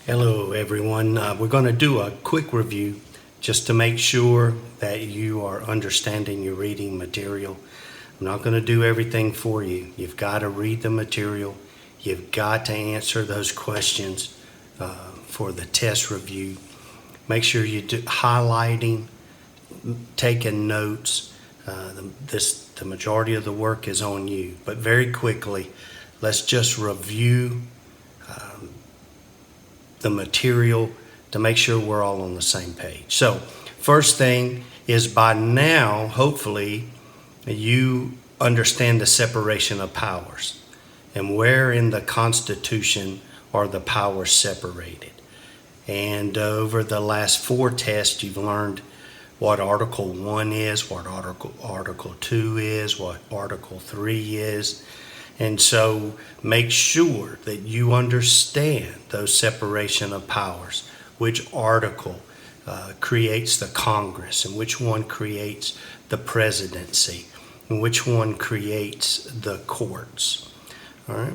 Hello, everyone. We're going to do a quick review just to make sure that you are understanding your reading material. I'm not going to do everything for you. You've got to read the material. You've got to answer those questions for the test review. Make sure you do highlighting, taking notes. The majority of the work is on you. But very quickly, let's just review the material to make sure we're all on the same page. So, first thing is by now, hopefully, you understand the separation of powers and where in the Constitution are the powers separated. And over the last 4 tests, you've learned what Article 1 is, what Article 2 is, what Article 3 is. And so make sure that you understand those separation of powers, which article creates the Congress, and which one creates the presidency, and which one creates the courts. All right.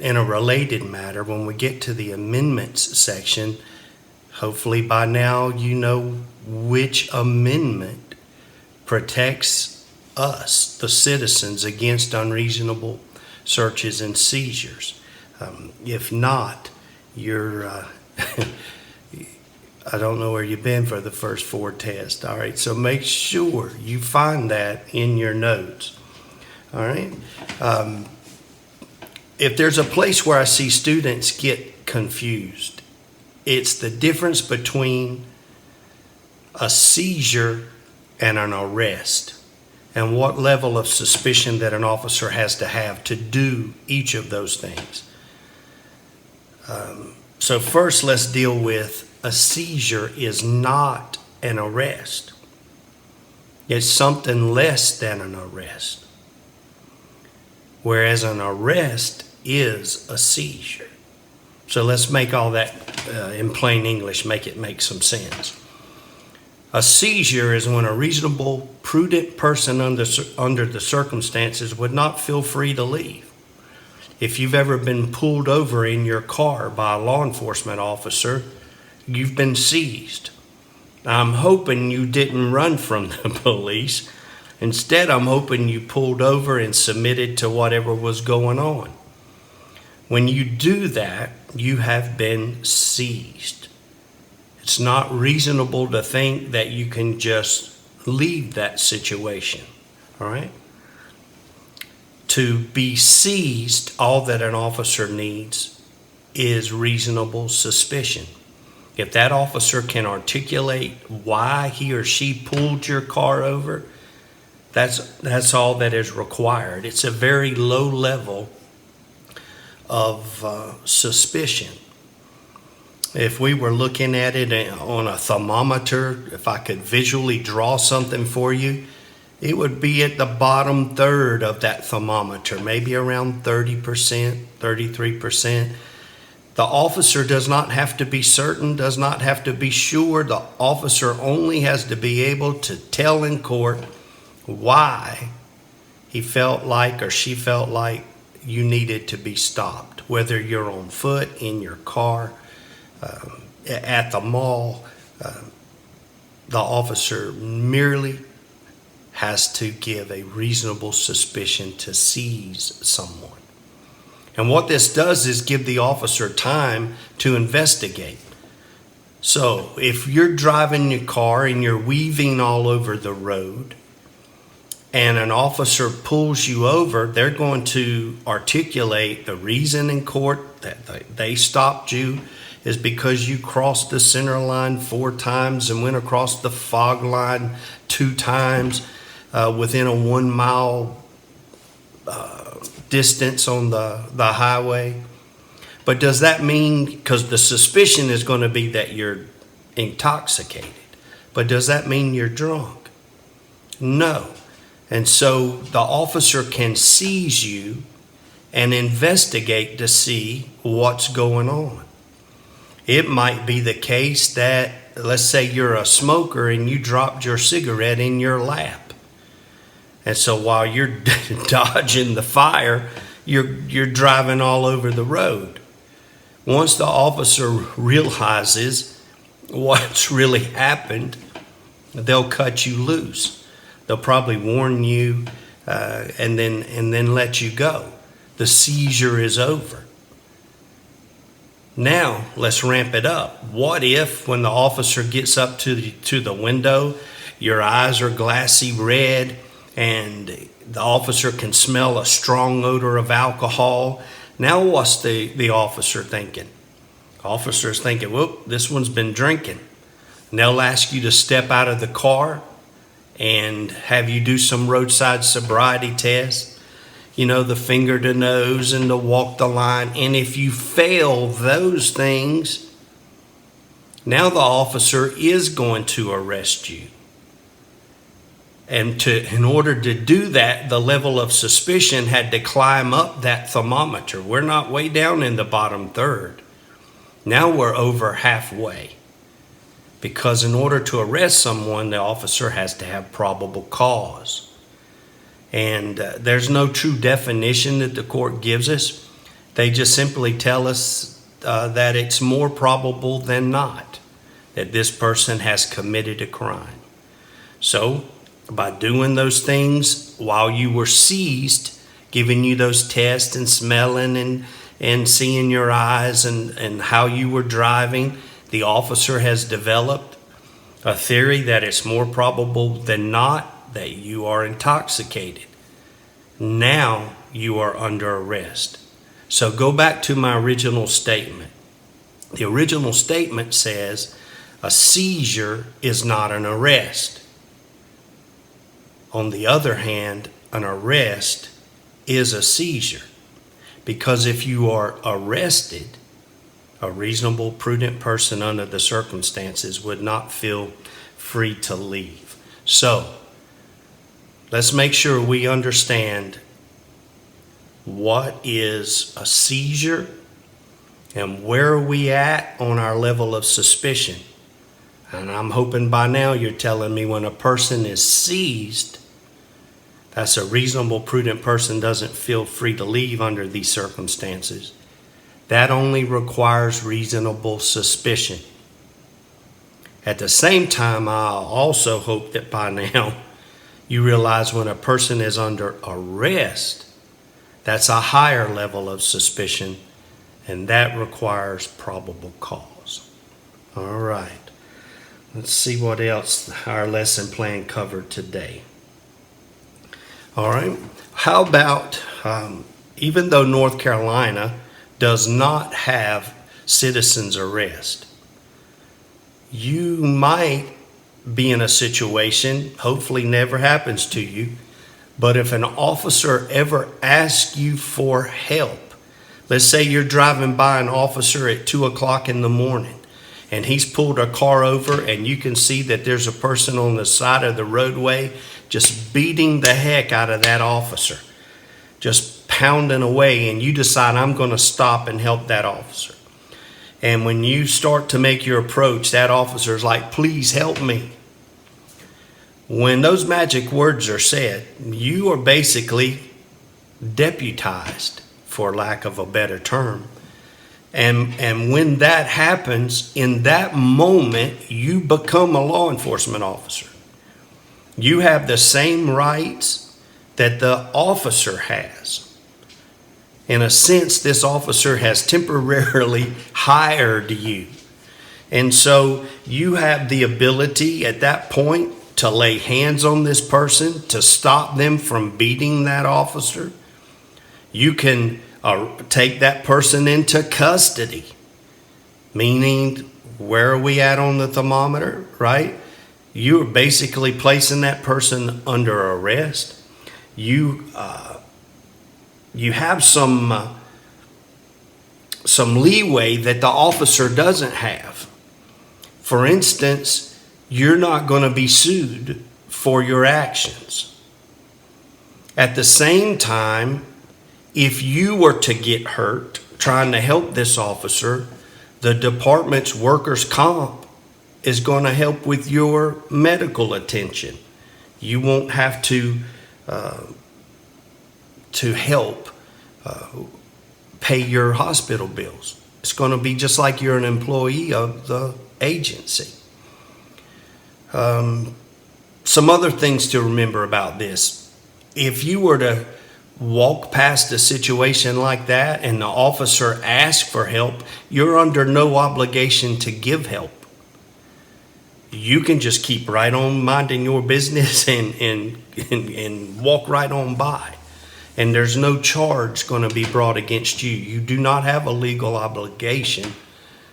In a related matter, when we get to the amendments section, hopefully by now you know which amendment protects us, the citizens, against unreasonable searches and seizures. If not, you're, I don't know where you've been for the first 4 tests. All right, so make sure you find that in your notes. All right. If there's a place where I see students get confused, it's the difference between a seizure and an arrest, and what level of suspicion that an officer has to have to do each of those things. So first, let's deal with a seizure is not an arrest. It's something less than an arrest, whereas an arrest is a seizure. So let's make all that in plain English, make it make some sense. A seizure is when a reasonable, prudent person under the circumstances would not feel free to leave. If you've ever been pulled over in your car by a law enforcement officer, you've been seized. I'm hoping you didn't run from the police. Instead, I'm hoping you pulled over and submitted to whatever was going on. When you do that, you have been seized. It's not reasonable to think that you can just leave that situation, all right? To be seized, all that an officer needs is reasonable suspicion. If that officer can articulate why he or she pulled your car over, that's all that is required. It's a very low level of suspicion. If we were looking at it on a thermometer, if I could visually draw something for you, it would be at the bottom third of that thermometer, maybe around 30%, 33%. The officer does not have to be certain, does not have to be sure. The officer only has to be able to tell in court why he felt like or she felt like you needed to be stopped, whether you're on foot, in your car, at the mall. The officer merely has to give a reasonable suspicion to seize someone. And what this does is give the officer time to investigate. So if you're driving your car and you're weaving all over the road and an officer pulls you over, they're going to articulate the reason in court that they stopped you is because you crossed the center line 4 times and went across the fog line 2 times within a 1 mile distance on the highway. But does that mean, because the suspicion is going to be that you're intoxicated, but does that mean you're drunk? No. And so the officer can seize you and investigate to see what's going on. It might be the case that, let's say you're a smoker and you dropped your cigarette in your lap. And so while you're dodging the fire, you're driving all over the road. once the officer realizes what's really happened, they'll cut you loose. They'll probably warn you and then let you go. The seizure is over. Now, let's ramp it up. What if when the officer gets up to the window, your eyes are glassy red and the officer can smell a strong odor of alcohol? Now what's the officer thinking? Officer's thinking, whoop, this one's been drinking. And they'll ask you to step out of the car and have you do some roadside sobriety tests. You know, the finger to nose and the walk the line. And if you fail those things, now the officer is going to arrest you. And in order to do that, the level of suspicion had to climb up that thermometer. We're not way down in the bottom third. Now we're over halfway. Because in order to arrest someone, the officer has to have probable cause. And there's no true definition that the court gives us. They just simply tell us that it's more probable than not that this person has committed a crime. So, by doing those things while you were seized, giving you those tests and smelling and seeing your eyes and how you were driving, the officer has developed a theory that it's more probable than not that you are intoxicated. Now you are under arrest. So go back to my original statement. The original statement says a seizure is not an arrest. On the other hand, an arrest is a seizure. Because if you are arrested, a reasonable, prudent person under the circumstances would not feel free to leave. So, let's make sure we understand what is a seizure and where are we at on our level of suspicion. And I'm hoping by now you're telling me when a person is seized, that's a reasonable, prudent person doesn't feel free to leave under these circumstances. That only requires reasonable suspicion. At the same time, I also hope that by now you realize when a person is under arrest, that's a higher level of suspicion, and that requires probable cause. All right. Let's see what else our lesson plan covered today. All right. How about, even though North Carolina does not have citizens arrest, you might be in a situation, hopefully never happens to you, but if an officer ever asks you for help, let's say you're driving by an officer at 2 o'clock in the morning and he's pulled a car over and you can see that there's a person on the side of the roadway just beating the heck out of that officer, just pounding away, and you decide, I'm going to stop and help that officer. And when you start to make your approach, that officer is like, please help me. When those magic words are said, you are basically deputized, for lack of a better term. And when that happens, in that moment, you become a law enforcement officer. You have the same rights that the officer has. In a sense, this officer has temporarily hired you. And so you have the ability at that point to lay hands on this person, to stop them from beating that officer. You can take that person into custody, meaning where are we at on the thermometer, right? You are basically placing that person under arrest. You have some leeway that the officer doesn't have. For instance, you're not going to be sued for your actions. At the same time, if you were to get hurt trying to help this officer, the department's workers' comp is going to help with your medical attention. You won't have to help pay your hospital bills. It's going to be just like you're an employee of the agency. Some other things to remember about this. If you were to walk past a situation like that and the officer asks for help, you're under no obligation to give help. You can just keep right on minding your business and walk right on by. And there's no charge going to be brought against you. You do not have a legal obligation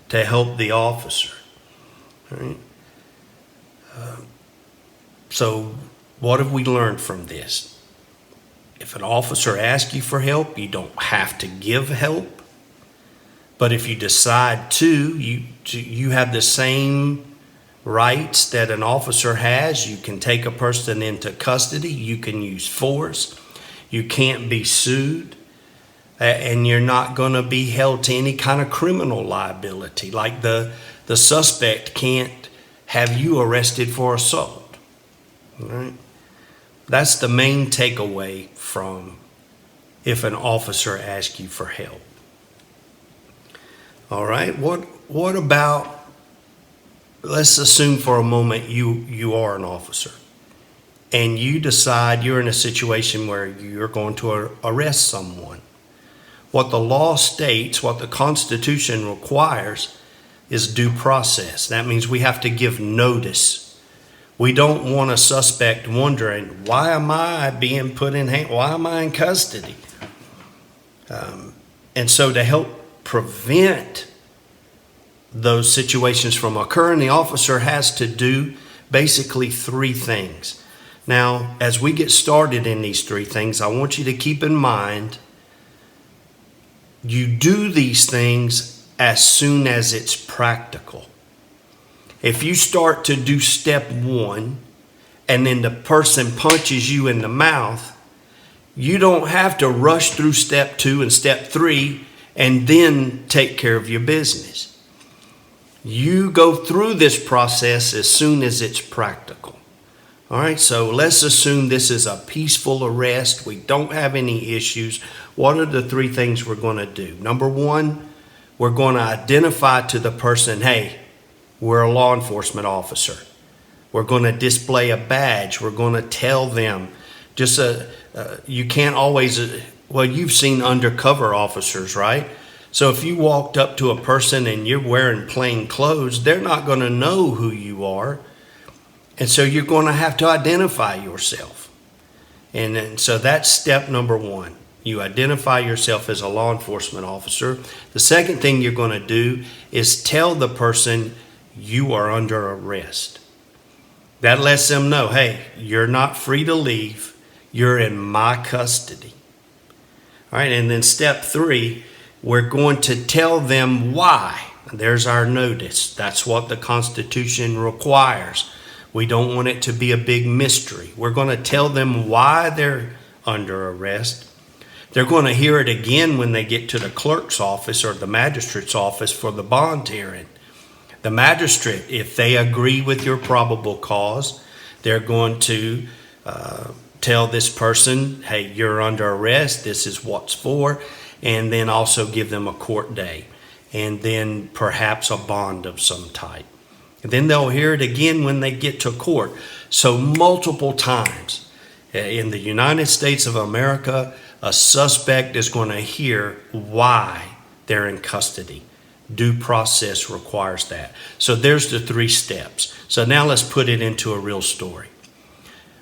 to help the officer. All right? So what have we learned from this? If an officer asks you for help, you don't have to give help. But if you decide to, you have the same rights that an officer has. You can take a person into custody. You can use force. You can't be sued. And you're not going to be held to any kind of criminal liability. Like the suspect can't have you arrested for assault. All right? That's the main takeaway from if an officer asks you for help. All right, what about, let's assume for a moment you are an officer and you decide you're in a situation where you're going to arrest someone. What the law states, what the Constitution requires, is due process. That means we have to give notice. We don't want a suspect wondering, why am I being put in hand? Why am I in custody? And so to help prevent those situations from occurring, the officer has to do basically three things. Now, as we get started in these three things, I want you to keep in mind, you do these things as soon as it's practical. If you start to do step one and then the person punches you in the mouth, you don't have to rush through step two and step three and then take care of your business. You go through this process as soon as it's practical. All right, so let's assume this is a peaceful arrest. We don't have any issues. What are the three things we're going to do? Number one, we're going to identify to the person, hey, we're a law enforcement officer. We're going to display a badge. We're going to tell them. You can't always, you've seen undercover officers, right? So if you walked up to a person and you're wearing plain clothes, they're not going to know who you are. And so you're going to have to identify yourself. And so that's step number one. You identify yourself as a law enforcement officer. The second thing you're going to do is tell the person you are under arrest. That lets them know, hey, you're not free to leave. You're in my custody. All right, and then step three, we're going to tell them why. There's our notice. That's what the Constitution requires. We don't want it to be a big mystery. We're going to tell them why they're under arrest. They're going to hear it again when they get to the clerk's office or the magistrate's office for the bond hearing. The magistrate, if they agree with your probable cause, they're going to tell this person, hey, you're under arrest, this is what's for, and then also give them a court day, and then perhaps a bond of some type. And then they'll hear it again when they get to court. So multiple times in the United States of America, a suspect is going to hear why they're in custody. Due process requires that. So there's the three steps. So now let's put it into a real story.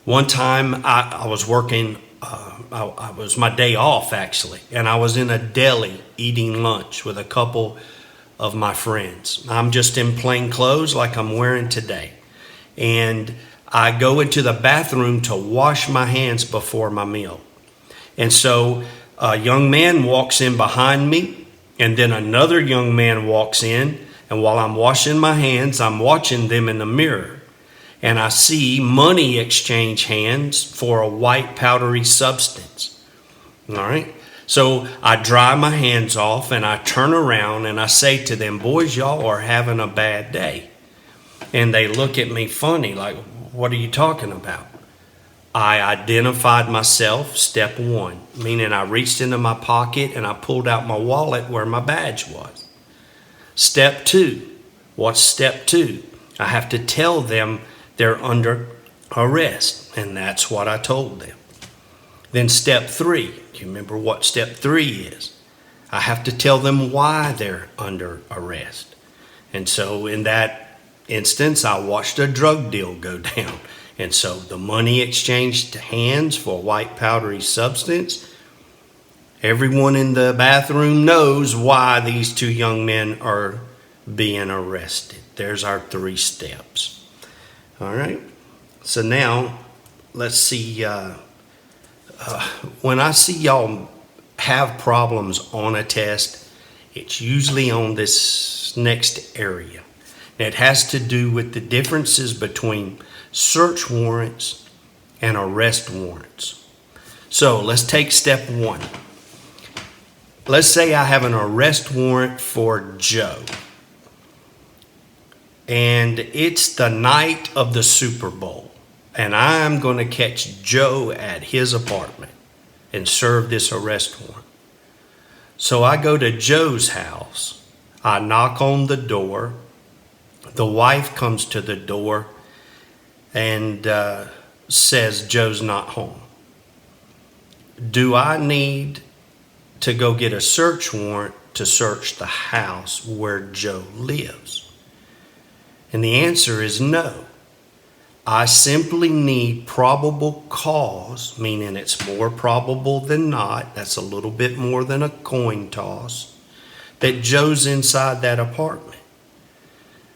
One time I was working, it was my day off actually, and I was in a deli eating lunch with a couple of my friends. I'm just in plain clothes like I'm wearing today. And I go into the bathroom to wash my hands before my meal. And so a young man walks in behind me, and then another young man walks in, and while I'm washing my hands, I'm watching them in the mirror. And I see money exchange hands for a white powdery substance. All right? So I dry my hands off and I turn around and I say to them, boys, y'all are having a bad day. And they look at me funny, like, what are you talking about? I identified myself, step one, meaning I reached into my pocket and I pulled out my wallet where my badge was. Step 2. What's step 2? I have to tell them they're under arrest, and that's what I told them. Then step 3. Do you remember what step 3 is? I have to tell them why they're under arrest. And so in that instance, I watched a drug deal go down. And so the money exchanged hands for white powdery substance. Everyone in the bathroom knows why these two young men are being arrested. There's our 3 steps. All right. So now let's see. When I see y'all have problems on a test, it's usually on this next area. And it has to do with the differences between search warrants and arrest warrants. So let's take step 1. Let's say I have an arrest warrant for Joe. And it's the night of the Super Bowl. And I'm going to catch Joe at his apartment and serve this arrest warrant. So I go to Joe's house. I knock on the door. The wife comes to the door and says Joe's not home. Do I need to go get a search warrant to search the house where Joe lives? And the answer is no. I simply need probable cause, meaning it's more probable than not. That's a little bit more than a coin toss, that Joe's inside that apartment.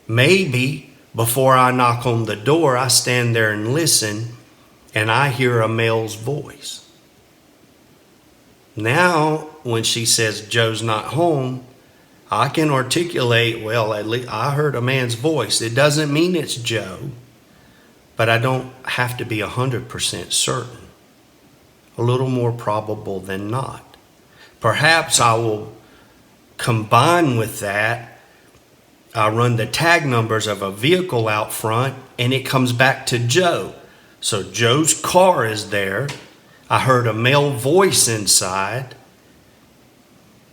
Maybe before I knock on the door, I stand there and listen, and I hear a male's voice. Now, when she says Joe's not home, I can articulate, well, at least I heard a man's voice. It doesn't mean it's Joe, but I don't have to be 100% certain. A little more probable than not. Perhaps I will combine with that. I run the tag numbers of a vehicle out front, and it comes back to Joe. So Joe's car is there. I heard a male voice inside.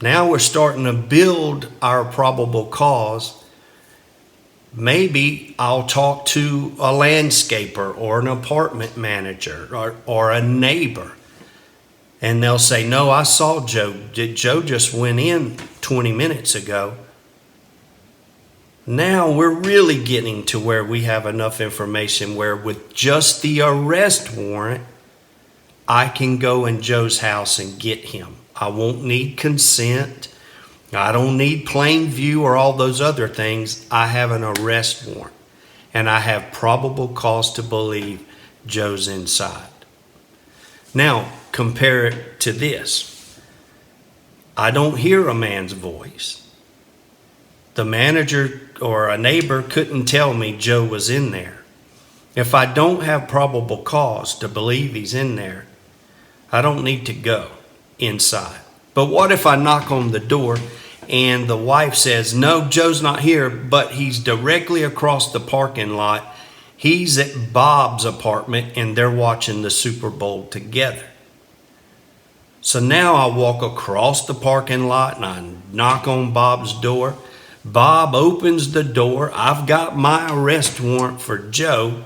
Now we're starting to build our probable cause. Maybe I'll talk to a landscaper or an apartment manager or a neighbor. And they'll say, no, I saw Joe. Joe just went in 20 minutes ago. Now we're really getting to where we have enough information where with just the arrest warrant, I can go in Joe's house and get him. I won't need consent. I don't need plain view or all those other things. I have an arrest warrant, and I have probable cause to believe Joe's inside. Now, compare it to this. I don't hear a man's voice. The manager or a neighbor couldn't tell me Joe was in there. If I don't have probable cause to believe he's in there, I don't need to go inside. But what if I knock on the door and the wife says, no, Joe's not here, but he's directly across the parking lot. He's at Bob's apartment and they're watching the Super Bowl together. So now I walk across the parking lot and I knock on Bob's door. Bob opens the door. I've got my arrest warrant for Joe.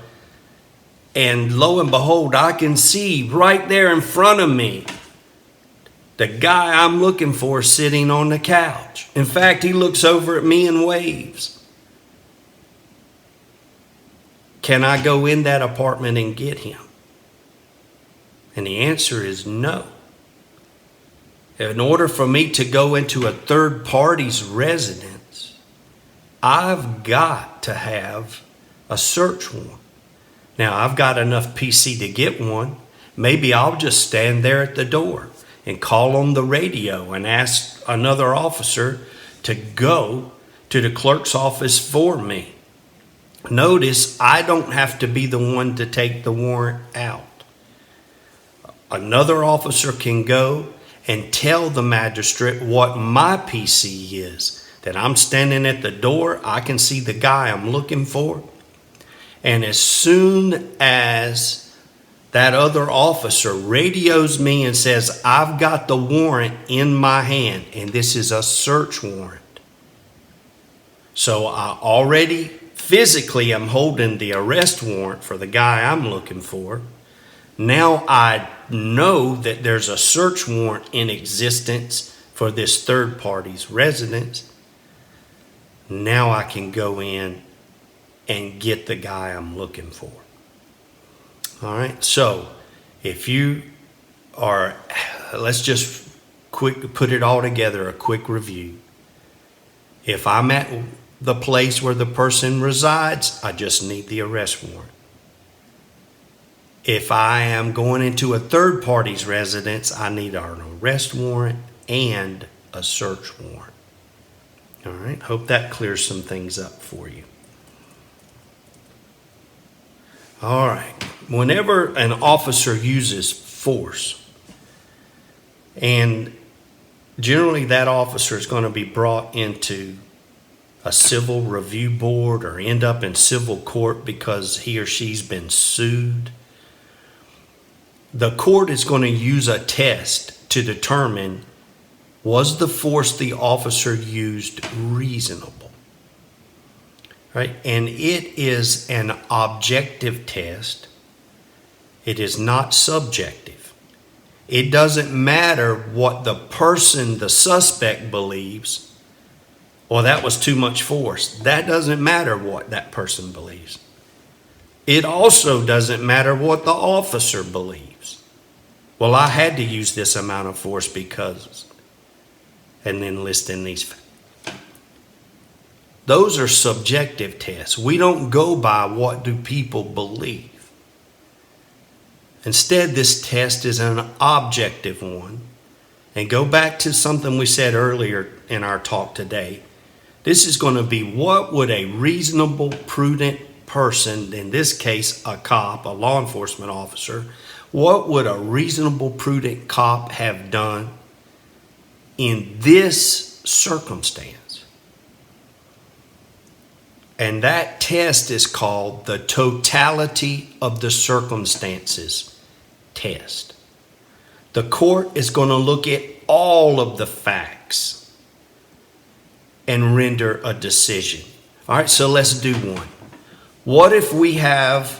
And lo and behold, I can see right there in front of me the guy I'm looking for sitting on the couch. In fact, he looks over at me and waves. Can I go in that apartment and get him? And the answer is no. In order for me to go into a third party's residence, I've got to have a search warrant. Now, I've got enough PC to get one. Maybe I'll just stand there at the door and call on the radio and ask another officer to go to the clerk's office for me. Notice, I don't have to be the one to take the warrant out. Another officer can go and tell the magistrate what my PC is. That I'm standing at the door, I can see the guy I'm looking for. And as soon as that other officer radios me and says, I've got the warrant in my hand, and this is a search warrant, So I already physically am holding the arrest warrant for the guy I'm looking for. Now I know that there's a search warrant in existence for this third party's residence. Now I can go in and get the guy I'm looking for. All right, so if you are, let's just put it all together, a quick review. If I'm at the place where the person resides, I just need the arrest warrant. If I am going into a third party's residence, I need an arrest warrant and a search warrant. All right, hope that clears some things up for you. All right, whenever an officer uses force, and generally that officer is going to be brought into a civil review board or end up in civil court because he or she's been sued, the court is going to use a test to determine, was the force the officer used reasonable? Right? And it is an objective test. It is not subjective. It doesn't matter what the person, the suspect, believes. Well, that was too much force. That doesn't matter what that person believes. It also doesn't matter what the officer believes. Well, I had to use this amount of force because, and then listing these facts. Those are subjective tests. We don't go by what do people believe. Instead, this test is an objective one. And go back to something we said earlier in our talk today. This is going to be, what would a reasonable, prudent person, in this case a cop, a law enforcement officer, what would a reasonable, prudent cop have done in this circumstance? And that test is called the totality of the circumstances test. The court is going to look at all of the facts and render a decision. All right, so let's do one. What if we have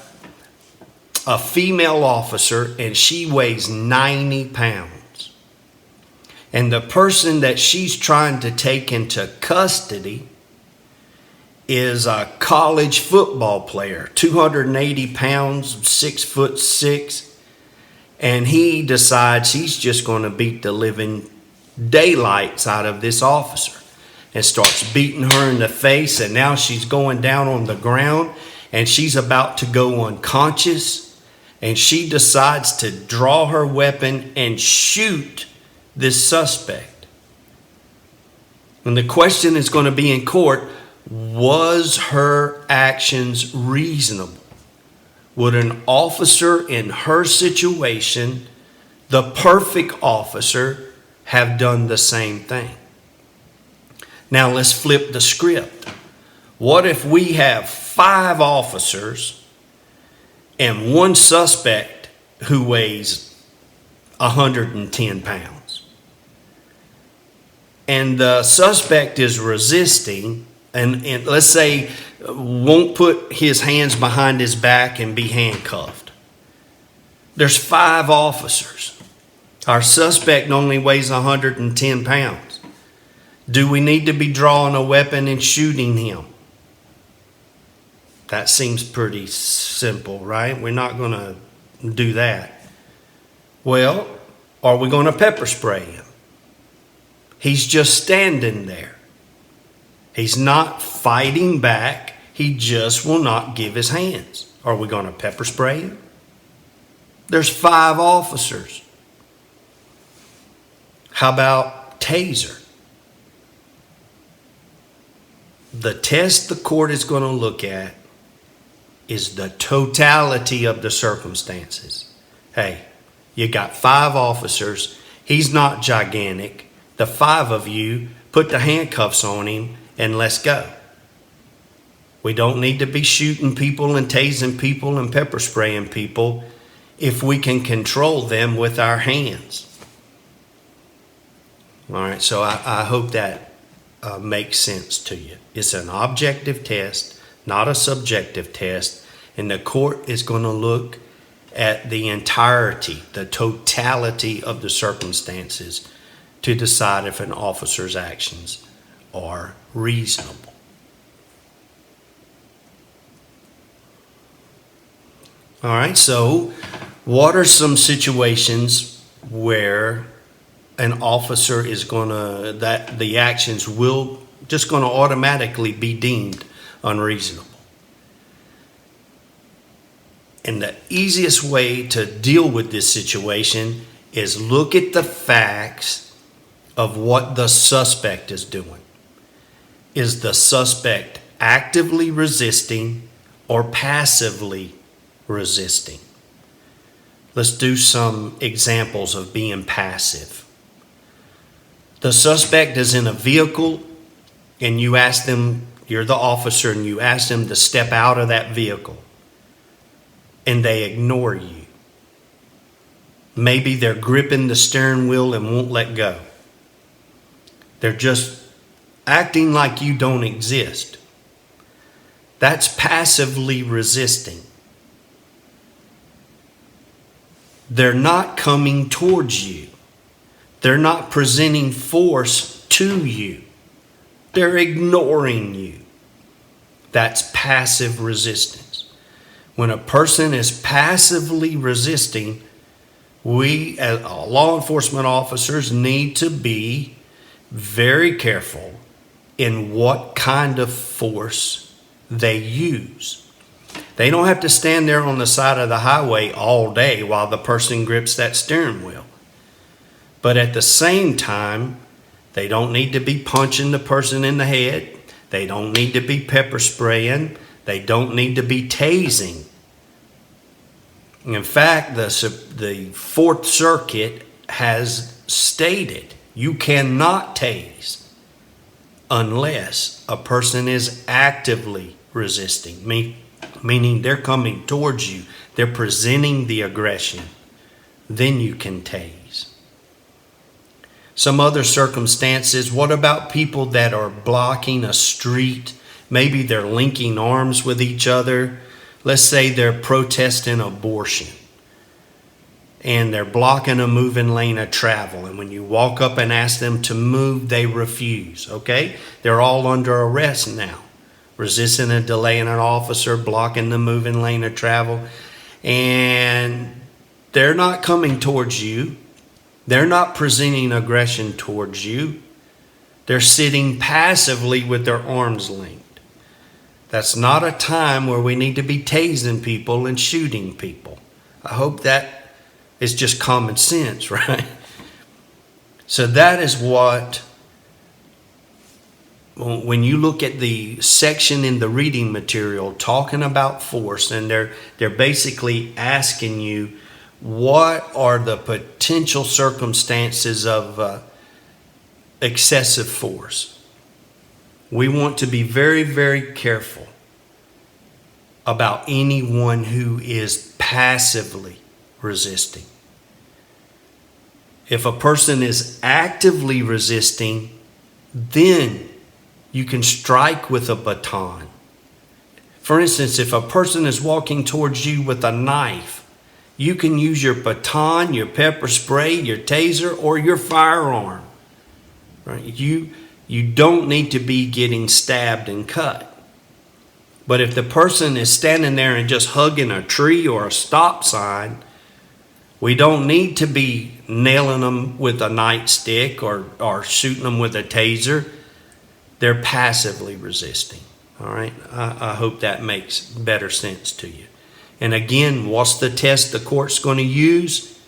a female officer and she weighs 90 pounds? And the person that she's trying to take into custody is a college football player, 280 pounds, 6'6", and he decides he's just going to beat the living daylights out of this officer and starts beating her in the face, and now she's going down on the ground and she's about to go unconscious, and she decides to draw her weapon and shoot this suspect. And the question is going to be in court, was her actions reasonable? Would an officer in her situation, the perfect officer, have done the same thing? Now let's flip the script. What if we have 5 officers and one suspect who weighs 110 pounds? And the suspect is resisting, and let's say won't put his hands behind his back and be handcuffed. There's 5 officers. Our suspect only weighs 110 pounds. Do we need to be drawing a weapon and shooting him? That seems pretty simple, right? We're not going to do that. Well, are we going to pepper spray him? He's just standing there. He's not fighting back. He just will not give his hands. Are we going to pepper spray him? There's 5 officers. How about taser? The test the court is going to look at is the totality of the circumstances. Hey, you got 5 officers. He's not gigantic. The 5 of you put the handcuffs on him and let's go. We don't need to be shooting people and tasing people and pepper spraying people if we can control them with our hands. All right, so I hope that makes sense to you. It's an objective test, not a subjective test, and the court is going to look at the entirety, the totality of the circumstances to decide if an officer's actions are reasonable. All right, so what are some situations where an officer is that the actions will just going to automatically be deemed unreasonable? And the easiest way to deal with this situation is look at the facts of what the suspect is doing. Is the suspect actively resisting or passively resisting? Let's do some examples of being passive. The suspect is in a vehicle and you ask them, you're the officer, and you ask them to step out of that vehicle and they ignore you. Maybe they're gripping the steering wheel and won't let go. They're just acting like you don't exist. That's passively resisting. They're not coming towards you. They're not presenting force to you. They're ignoring you. That's passive resistance. When a person is passively resisting, we as law enforcement officers need to be very careful in what kind of force they use. They don't have to stand there on the side of the highway all day while the person grips that steering wheel. But at the same time, they don't need to be punching the person in the head. They don't need to be pepper spraying. They don't need to be tasing. In fact, the Fourth Circuit has stated you cannot tase unless a person is actively resisting, meaning they're coming towards you, they're presenting the aggression. Then you can tase. Some other circumstances, what about people that are blocking a street? Maybe they're linking arms with each other. Let's say they're protesting abortion and they're blocking a moving lane of travel. And when you walk up and ask them to move, they refuse, okay? They're all under arrest now. Resisting and delaying an officer, blocking the moving lane of travel. And they're not coming towards you. They're not presenting aggression towards you. They're sitting passively with their arms linked. That's not a time where we need to be tasing people and shooting people. I hope that is just common sense, right? So that is what, when you look at the section in the reading material talking about force, and they're basically asking you, what are the potential circumstances of excessive force? We want to be very, very careful about anyone who is passively resisting. If a person is actively resisting, then you can strike with a baton. For instance, if a person is walking towards you with a knife, you can use your baton, your pepper spray, your taser, or your firearm. Right? You don't need to be getting stabbed and cut. But if the person is standing there and just hugging a tree or a stop sign, we don't need to be nailing them with a nightstick or shooting them with a taser. They're passively resisting. All right? I hope that makes better sense to you. And again, what's the test the court's going to use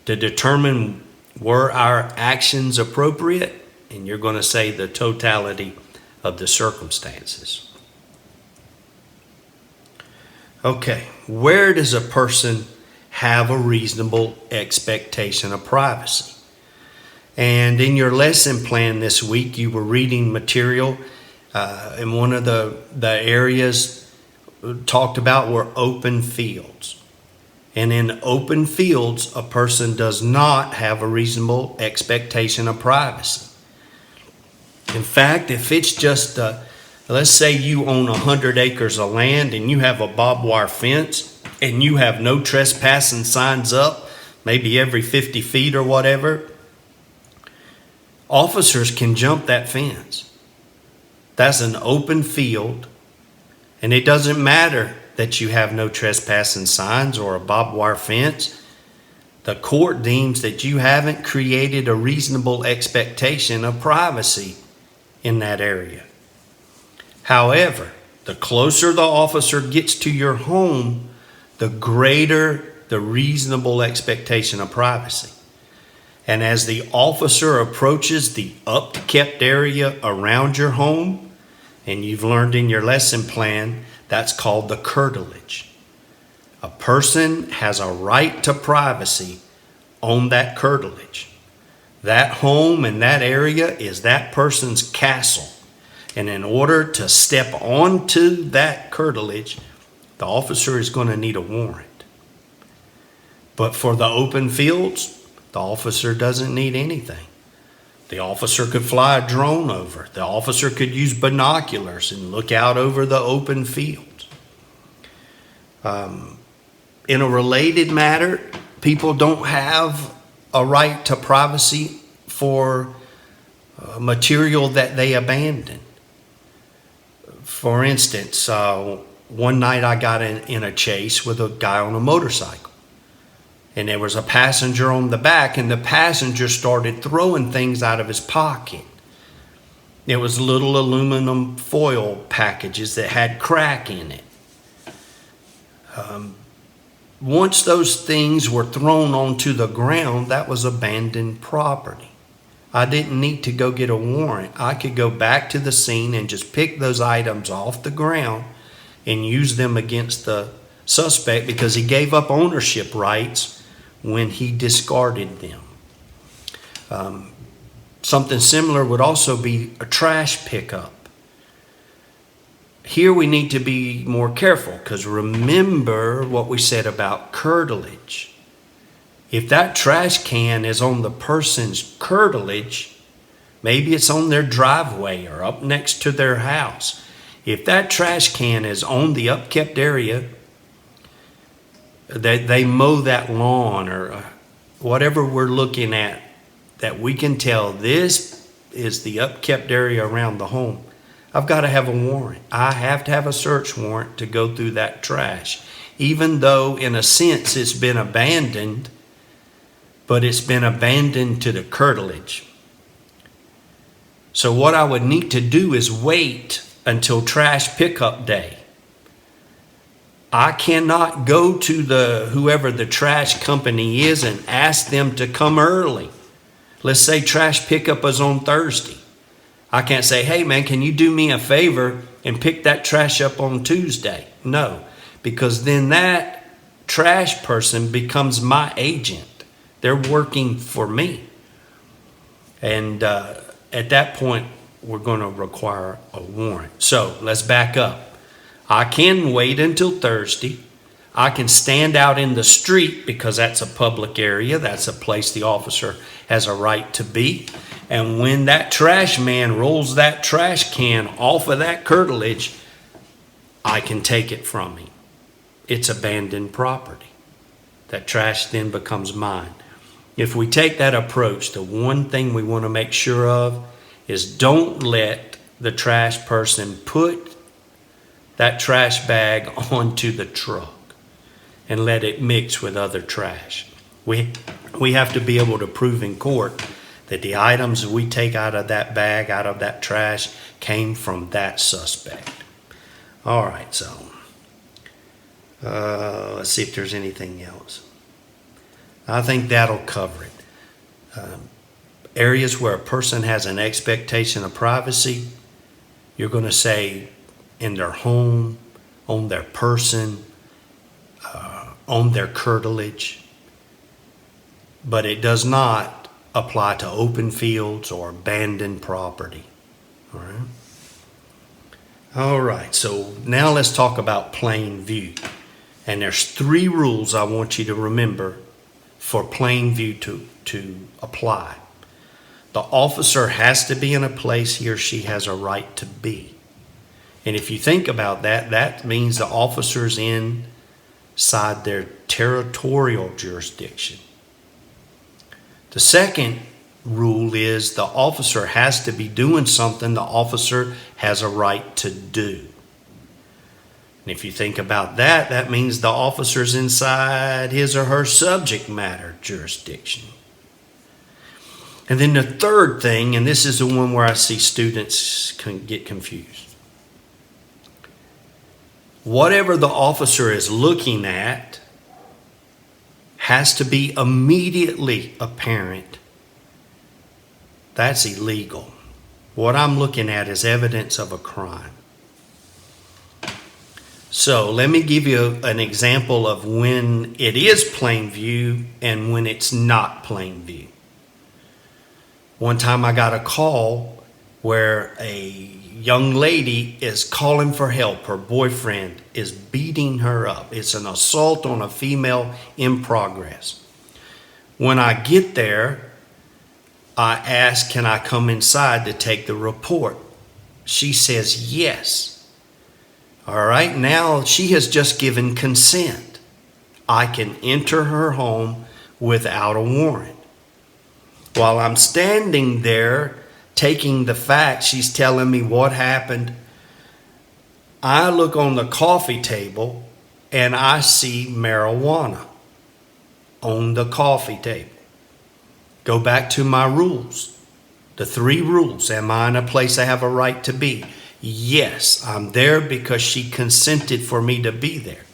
to determine were our actions appropriate? And you're going to say the totality of the circumstances. Okay, where does a person have a reasonable expectation of privacy? And in your lesson plan this week, you were reading material, and one of the areas talked about were open fields. And in open fields, a person does not have a reasonable expectation of privacy. In fact, if it's just, let's say you own 100 acres of land and you have a barbed wire fence and you have no trespassing signs up, maybe every 50 feet or whatever, officers can jump that fence. That's an open field, and it doesn't matter that you have no trespassing signs or a barbed wire fence. The court deems that you haven't created a reasonable expectation of privacy in that area. However, the closer the officer gets to your home, the greater the reasonable expectation of privacy. And as the officer approaches the upkept area around your home, and you've learned in your lesson plan, that's called the curtilage. A person has a right to privacy on that curtilage. That home and that area is that person's castle. And in order to step onto that curtilage, the officer is going to need a warrant. But for the open fields, the officer doesn't need anything. The officer could fly a drone over. The officer could use binoculars and look out over the open field. In a related matter, people don't have a right to privacy for material that they abandon. For instance, one night I got in a chase with a guy on a motorcycle. And there was a passenger on the back, and the passenger started throwing things out of his pocket. It was little aluminum foil packages that had crack in it. Once those things were thrown onto the ground, that was abandoned property. I didn't need to go get a warrant. I could go back to the scene and just pick those items off the ground and use them against the suspect because he gave up ownership rights when he discarded them. Something similar would also be a trash pickup. Here we need to be more careful because remember what we said about curtilage. If that trash can is on the person's curtilage, maybe it's on their driveway or up next to their house. If that trash can is on the upkept area, that they mow that lawn or whatever we're looking at, that we can tell this is the upkept area around the home, I've got to have a warrant. I have to have a search warrant to go through that trash. Even though in a sense it's been abandoned, but it's been abandoned to the curtilage. So what I would need to do is wait until trash pickup day. I cannot go to whoever the trash company is and ask them to come early. Let's say trash pickup is on Thursday. I can't say, hey man, can you do me a favor and pick that trash up on Tuesday? No, because then that trash person becomes my agent. They're working for me. And at that point, we're going to require a warrant. So let's back up. I can wait until Thursday. I can stand out in the street because that's a public area. That's a place the officer has a right to be. And when that trash man rolls that trash can off of that curtilage, I can take it from him. It's abandoned property. That trash then becomes mine. If we take that approach, the one thing we want to make sure of is don't let the trash person put that trash bag onto the truck and let it mix with other trash. We have to be able to prove in court that the items we take out of that bag, out of that trash, came from that suspect. All right, so let's see if there's anything else. I think that'll cover it. Areas where a person has an expectation of privacy, you're going to say in their home, on their person, on their curtilage. But it does not apply to open fields or abandoned property. All right, so now let's talk about plain view. And there's 3 rules I want you to remember for plain view to apply. The officer has to be in a place he or she has a right to be. And if you think about that, that means the officer's inside their territorial jurisdiction. The second rule is the officer has to be doing something the officer has a right to do. And if you think about that, that means the officer's inside his or her subject matter jurisdiction. And then the third thing, and this is the one where I see students can get confused. Whatever the officer is looking at has to be immediately apparent. That's illegal. What I'm looking at is evidence of a crime. So let me give you an example of when it is plain view and when it's not plain view. One time I got a call where a young lady is calling for help. Her boyfriend is beating her up. It's an assault on a female in progress. When I get there, I ask, can I come inside to take the report? She says yes. All right, now she has just given consent. I can enter her home without a warrant. While I'm standing there taking the facts, she's telling me what happened. I look on the coffee table and I see marijuana on the coffee table. Go back to my rules. The 3 rules. Am I in a place I have a right to be? Yes, I'm there because she consented for me to be there.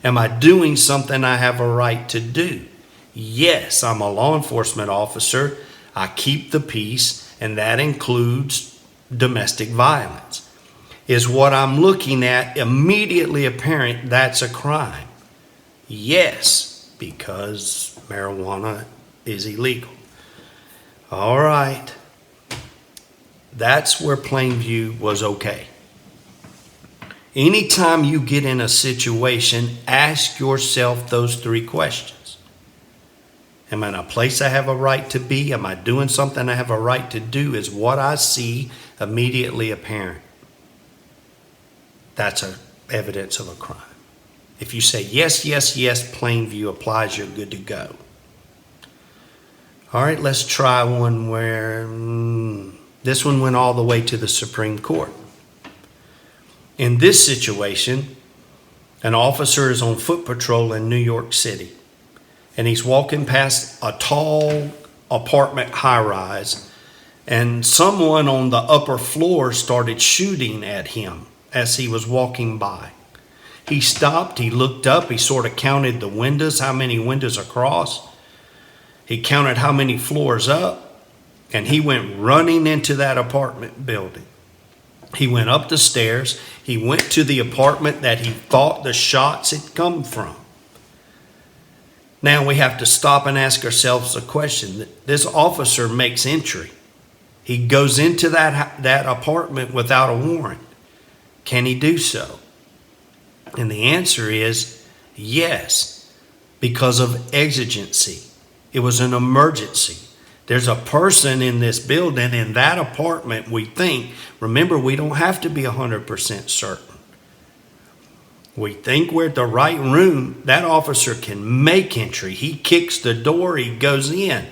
Am I doing something I have a right to do? Yes, I'm a law enforcement officer. I keep the peace, and that includes domestic violence. Is what I'm looking at immediately apparent that's a crime? Yes, because marijuana is illegal. All right. That's where plain view was okay. Anytime you get in a situation, ask yourself those 3 questions. Am I in a place I have a right to be? Am I doing something I have a right to do? Is what I see immediately apparent? That's evidence of a crime. If you say yes, yes, yes, plain view applies, you're good to go. All right, let's try one where this one went all the way to the Supreme Court. In this situation, an officer is on foot patrol in New York City, and he's walking past a tall apartment high-rise, and someone on the upper floor started shooting at him as he was walking by. He stopped, he looked up, he sort of counted the windows, how many windows across. He counted how many floors up. And he went running into that apartment building. He went up the stairs. He went to the apartment that he thought the shots had come from. Now we have to stop and ask ourselves a question. This officer makes entry. He goes into that apartment without a warrant. Can he do so? And the answer is yes, because of exigency. It was an emergency. There's a person in this building, in that apartment, we think. Remember, we don't have to be 100% certain. We think we're at the right room. That officer can make entry. He kicks the door, he goes in.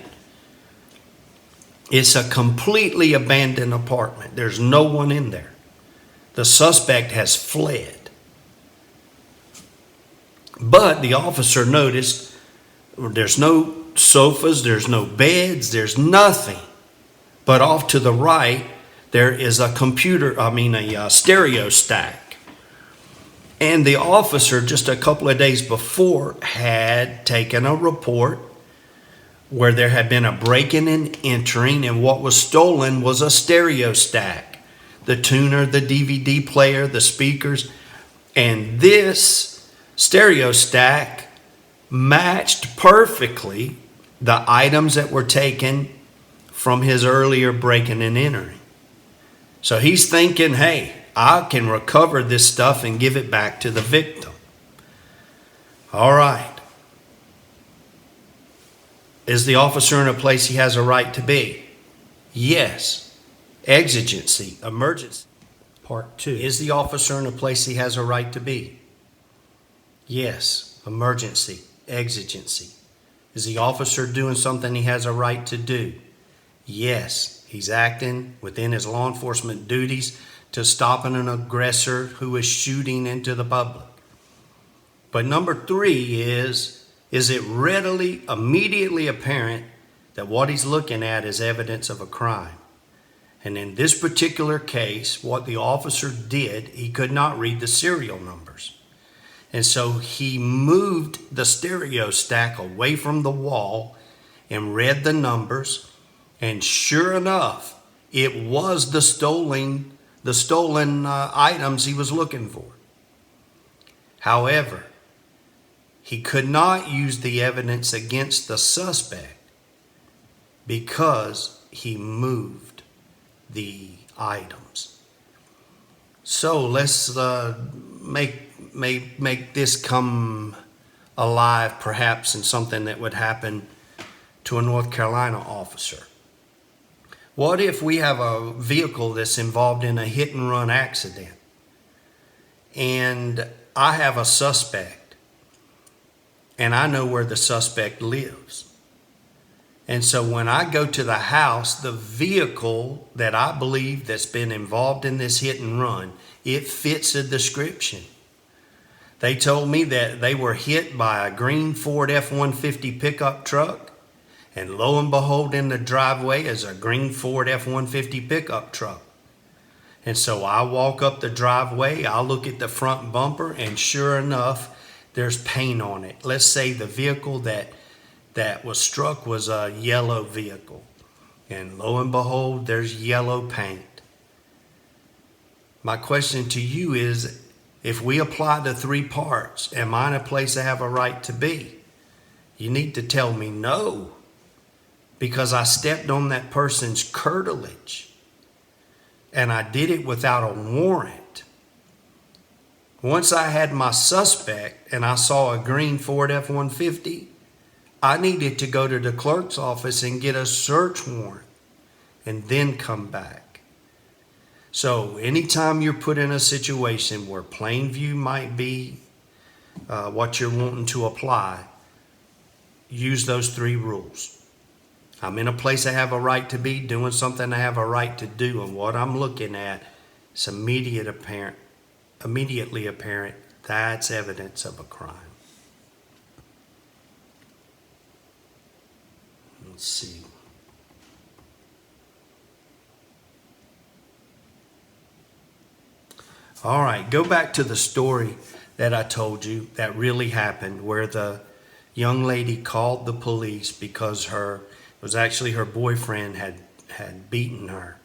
It's a completely abandoned apartment. There's no one in there. The suspect has fled. But the officer noticed there's no sofas, there's no beds, there's nothing. But off to the right, there is a stereo stack. And the officer, just a couple of days before, had taken a report where there had been a break-in and entering, and what was stolen was a stereo stack. The tuner, the DVD player, the speakers. And this stereo stack matched perfectly the items that were taken from his earlier breaking and entering. So he's thinking, hey, I can recover this stuff and give it back to the victim. All right. Is the officer in a place he has a right to be? Yes. Exigency, emergency. Part 2. Is the officer in a place he has a right to be? Yes. Emergency, exigency. Is the officer doing something he has a right to do? Yes. He's acting within his law enforcement duties to stop an aggressor who is shooting into the public. But number 3 is it readily, immediately apparent that what he's looking at is evidence of a crime? And in this particular case, what the officer did, he could not read the serial numbers. And so he moved the stereo stack away from the wall and read the numbers. And sure enough, it was the stolen items he was looking for. However, he could not use the evidence against the suspect because he moved the items. So let's make this come alive, perhaps in something that would happen to a North Carolina officer. What if we have a vehicle that's involved in a hit and run accident, and I have a suspect, and I know where the suspect lives? And so when I go to the house, the vehicle that I believe that's been involved in this hit and run, it fits a description. They told me that they were hit by a green Ford F-150 pickup truck, and lo and behold, in the driveway is a green Ford F-150 pickup truck. And so I walk up the driveway, I look at the front bumper, and sure enough, there's paint on it. Let's say the vehicle that was struck was a yellow vehicle. And lo and behold, there's yellow paint. My question to you is, if we apply the 3 parts, am I in a place I have a right to be? You need to tell me no, because I stepped on that person's curtilage and I did it without a warrant. Once I had my suspect and I saw a green Ford F-150, I needed to go to the clerk's office and get a search warrant and then come back. So anytime you're put in a situation where plain view might be what you're wanting to apply, use those 3 rules. I'm in a place I have a right to be, doing something I have a right to do, and what I'm looking at is immediately apparent. That's evidence of a crime. Let's see. All right, go back to the story that I told you that really happened, where the young lady called the police because it was actually her boyfriend had beaten her.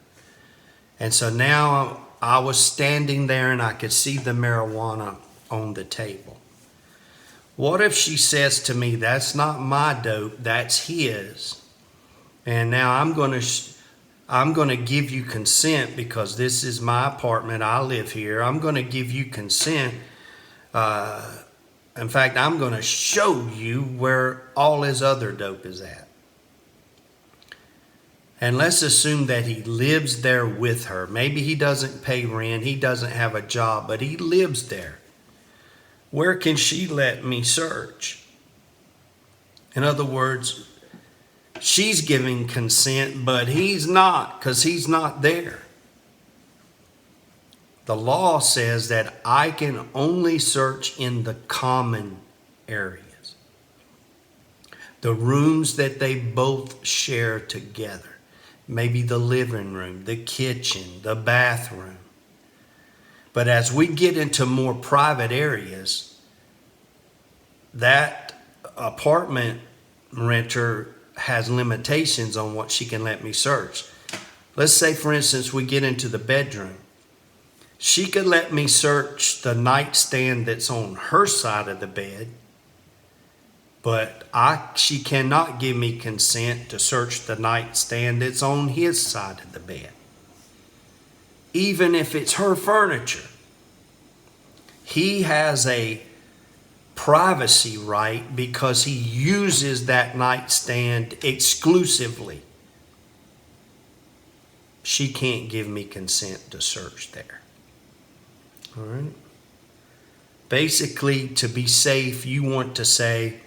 And so now I was standing there and I could see the marijuana on the table. What if she says to me, that's not my dope, that's his. And now I'm going to give you consent because this is my apartment. I live here. I'm going to give you consent. In fact, I'm going to show you where all his other dope is at. And let's assume that he lives there with her. Maybe he doesn't pay rent. He doesn't have a job, but he lives there. Where can she let me search? In other words, she's giving consent, but he's not, because he's not there. The law says that I can only search in the common areas, the rooms that they both share together. Maybe the living room, the kitchen, the bathroom. But as we get into more private areas, that apartment renter has limitations on what she can let me search. Let's say, for instance, we get into the bedroom. She could let me search the nightstand that's on her side of the bed, but she cannot give me consent to search the nightstand that's on his side of the bed. Even if it's her furniture. He has a privacy right because he uses that nightstand exclusively. she can't give me consent to search there. All right. Basically, to be safe, you want to say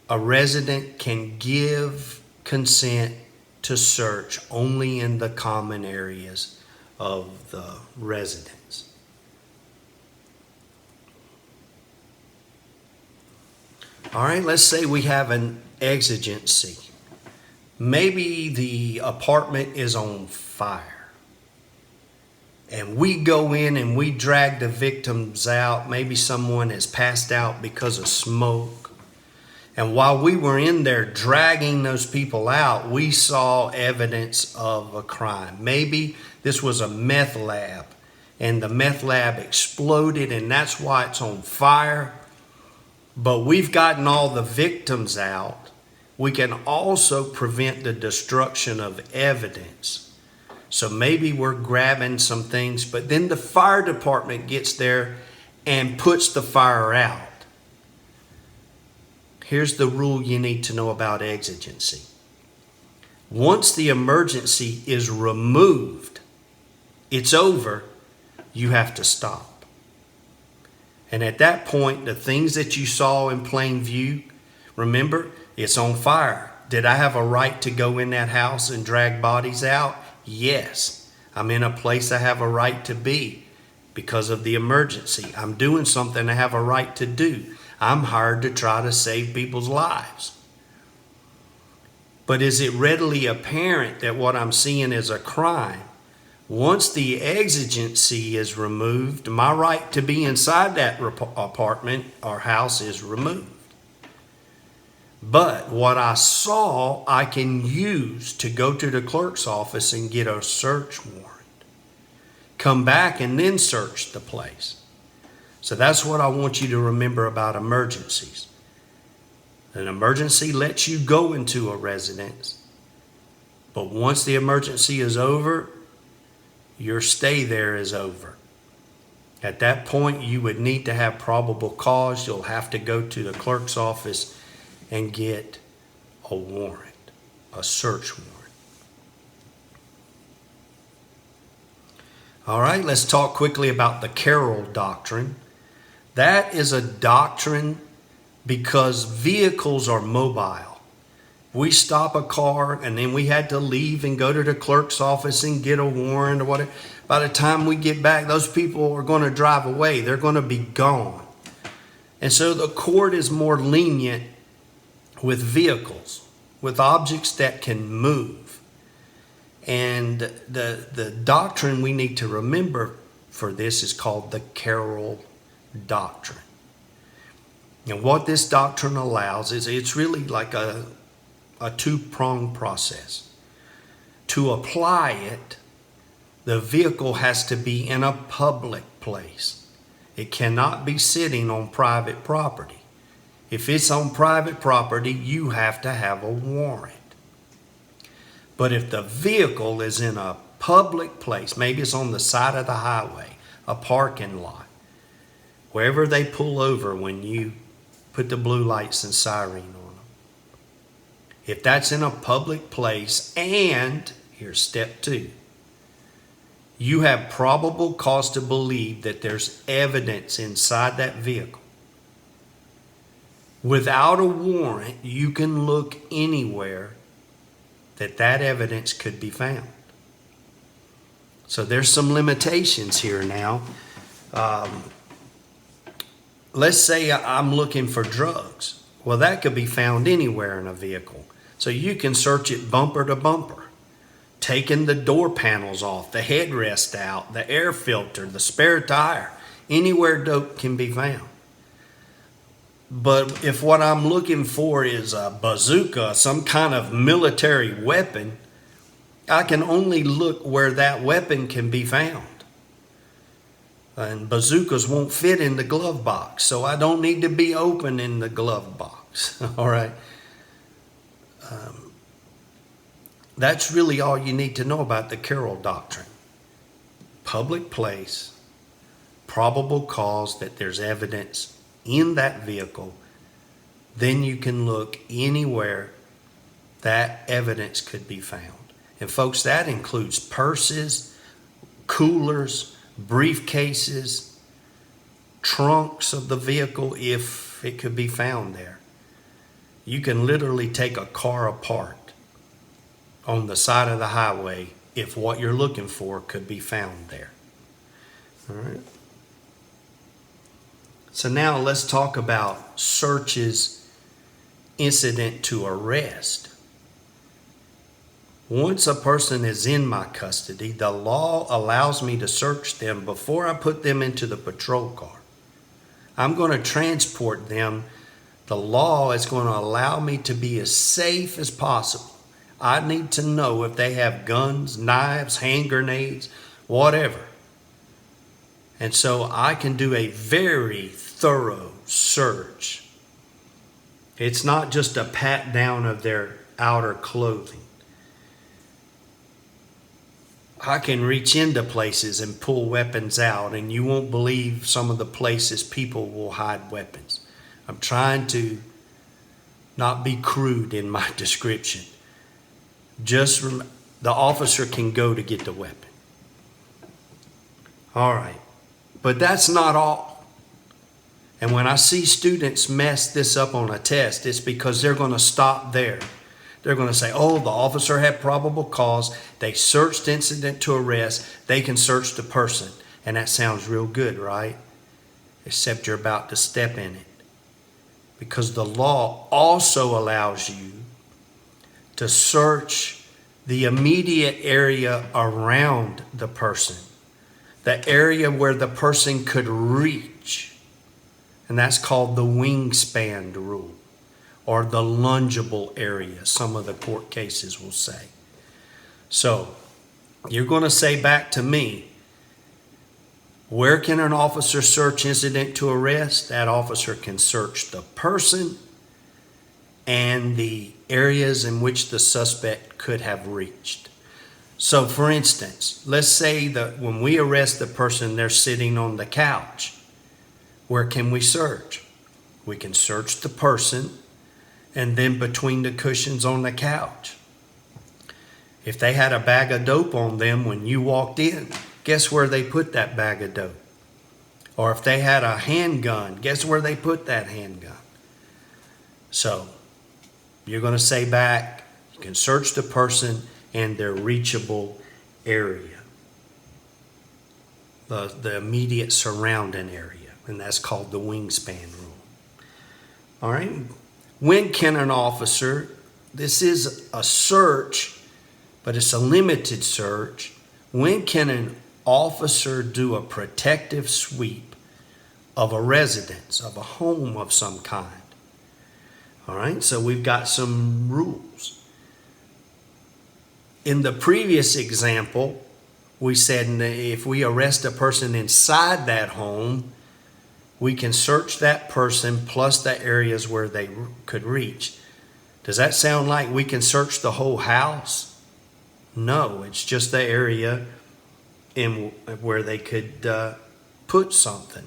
a resident can give consent to search only in the common areas of the residence. All right, let's say we have an exigency. Maybe the apartment is on fire. And we go in and we drag the victims out. Maybe someone has passed out because of smoke. And while we were in there dragging those people out, we saw evidence of a crime. Maybe this was a meth lab and the meth lab exploded and that's why it's on fire. But we've gotten all the victims out. We can also prevent the destruction of evidence. So maybe we're grabbing some things, but then the fire department gets there and puts the fire out. Here's the rule you need to know about exigency. Once the emergency is removed, it's over, you have to stop. And at that point, the things that you saw in plain view, remember, it's on fire. Did I have a right to go in that house and drag bodies out? Yes. I'm in a place I have a right to be because of the emergency. I'm doing something I have a right to do. I'm hired to try to save people's lives. But is it readily apparent that what I'm seeing is a crime? Once the exigency is removed, my right to be inside that apartment or house is removed. But what I saw, I can use to go to the clerk's office and get a search warrant. Come back and then search the place. So that's what I want you to remember about emergencies. An emergency lets you go into a residence. But once the emergency is over, your stay there is over. At that point, you would need to have probable cause. You'll have to go to the clerk's office and get a warrant, a search warrant. All right, let's talk quickly about the Carroll Doctrine. That is a doctrine because vehicles are mobile. We stop a car and then we had to leave and go to the clerk's office and get a warrant or whatever. By the time we get back, those people are going to drive away. They're going to be gone. And so the court is more lenient with vehicles, with objects that can move. And the doctrine we need to remember for this is called the Carroll Doctrine. And what this doctrine allows is it's really like a two-pronged process. To apply it, the vehicle has to be in a public place. It cannot be sitting on private property. If it's on private property, you have to have a warrant. But if the vehicle is in a public place, maybe it's on the side of the highway, a parking lot, wherever they pull over when you put the blue lights and siren on them. If that's in a public place, and here's step 2, you have probable cause to believe that there's evidence inside that vehicle. Without a warrant, you can look anywhere that evidence could be found. So there's some limitations here now. Let's say I'm looking for drugs. Well, that could be found anywhere in a vehicle. So you can search it bumper to bumper, taking the door panels off, the headrest out, the air filter, the spare tire. Anywhere dope can be found. But if what I'm looking for is a bazooka, some kind of military weapon, I can only look where that weapon can be found. And bazookas won't fit in the glove box, so I don't need to be opening the glove box. All right. That's really all you need to know about the Carroll Doctrine. Public place, probable cause that there's evidence in that vehicle, then you can look anywhere that evidence could be found. And folks, that includes purses, coolers, briefcases, trunks of the vehicle if it could be found there. You can literally take a car apart on the side of the highway if what you're looking for could be found there. All right. So now let's talk about searches incident to arrest. Once a person is in my custody, the law allows me to search them before I put them into the patrol car. I'm going to transport them. The law is going to allow me to be as safe as possible. I need to know if they have guns, knives, hand grenades, whatever. And so I can do a very thorough search. It's not just a pat down of their outer clothing. I can reach into places and pull weapons out, and you won't believe some of the places people will hide weapons. I'm trying to not be crude in my description. The officer can go to get the weapon. All right. But that's not all. And when I see students mess this up on a test, it's because they're going to stop there. They're going to say, oh, the officer had probable cause. They searched incident to arrest. They can search the person. And that sounds real good, right? Except you're about to step in it. Because the law also allows you to search the immediate area around the person. The area where the person could reach. And that's called the wingspan rule, or the lungeable area, some of the court cases will say. So, you're going to say back to me, where can an officer search incident to arrest? That officer can search the person and the areas in which the suspect could have reached. So, for instance, let's say that when we arrest the person, they're sitting on the couch. Where can we search? We can search the person and then between the cushions on the couch. If they had a bag of dope on them when you walked in, guess where they put that bag of dope? Or if they had a handgun, guess where they put that handgun? So, you're going to say back, you can search the person and their reachable area. The immediate surrounding area. And that's called the wingspan rule. All right. When can an officer, this is a search, but it's a limited search. When can an officer do a protective sweep of a residence, of a home of some kind? All right. So we've got some rules. In the previous example, we said if we arrest a person inside that home, we can search that person plus the areas where they could reach. Does that sound like we can search the whole house? No, it's just the area in where they could put something.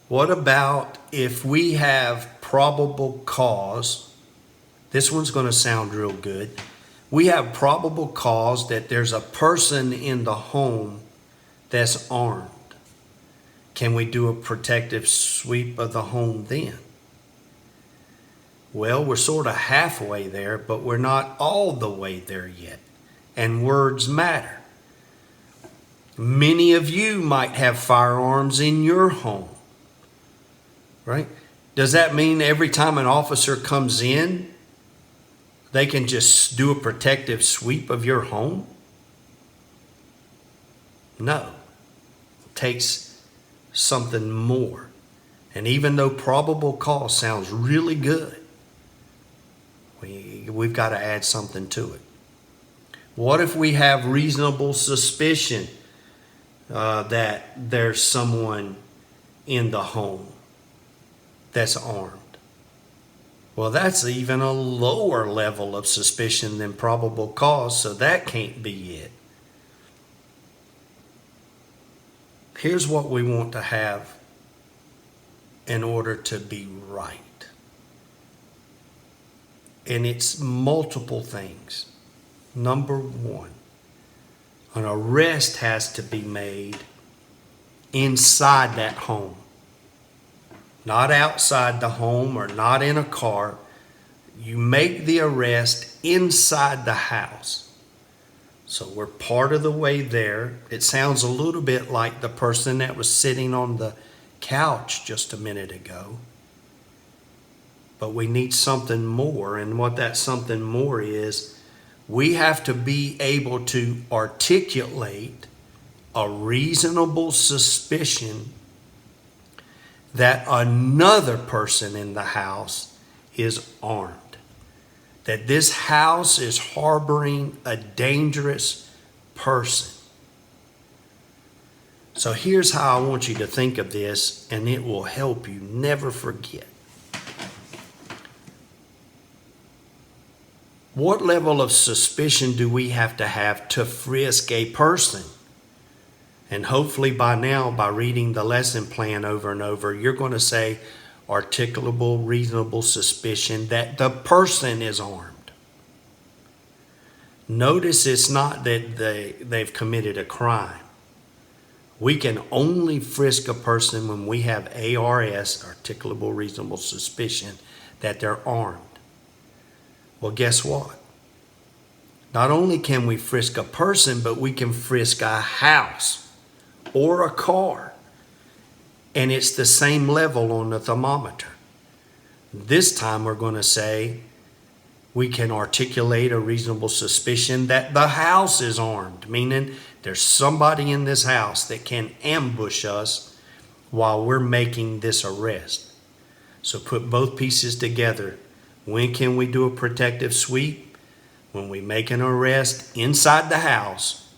What about if we have probable cause? This one's going to sound real good. We have probable cause that there's a person in the home that's armed. Can we do a protective sweep of the home then? Well, we're sort of halfway there, but we're not all the way there yet. And words matter. Many of you might have firearms in your home, right? Does that mean every time an officer comes in, they can just do a protective sweep of your home? No. It takes something more. And even though probable cause sounds really good, we've got to add something to it. What if we have reasonable suspicion that there's someone in the home that's armed? Well, that's even a lower level of suspicion than probable cause, so that can't be it. Here's what we want to have in order to be right. And it's multiple things. Number one, an arrest has to be made inside that home. Not outside the home or not in a car. You make the arrest inside the house. So we're part of the way there. It sounds a little bit like the person that was sitting on the couch just a minute ago. But we need something more. And what that something more is, we have to be able to articulate a reasonable suspicion that another person in the house is armed. That this house is harboring a dangerous person. So here's how I want you to think of this, and it will help you never forget. What level of suspicion do we have to frisk a person? And hopefully by now, by reading the lesson plan over and over, you're going to say articulable, reasonable suspicion that the person is armed. Notice it's not that they've committed a crime. We can only frisk a person when we have ARS, articulable, reasonable suspicion, that they're armed. Well, guess what? Not only can we frisk a person, but we can frisk a house or a car. And it's the same level on the thermometer. This time we're going to say we can articulate a reasonable suspicion that the house is armed, meaning there's somebody in this house that can ambush us while we're making this arrest. So put both pieces together. When can we do a protective sweep? When we make an arrest inside the house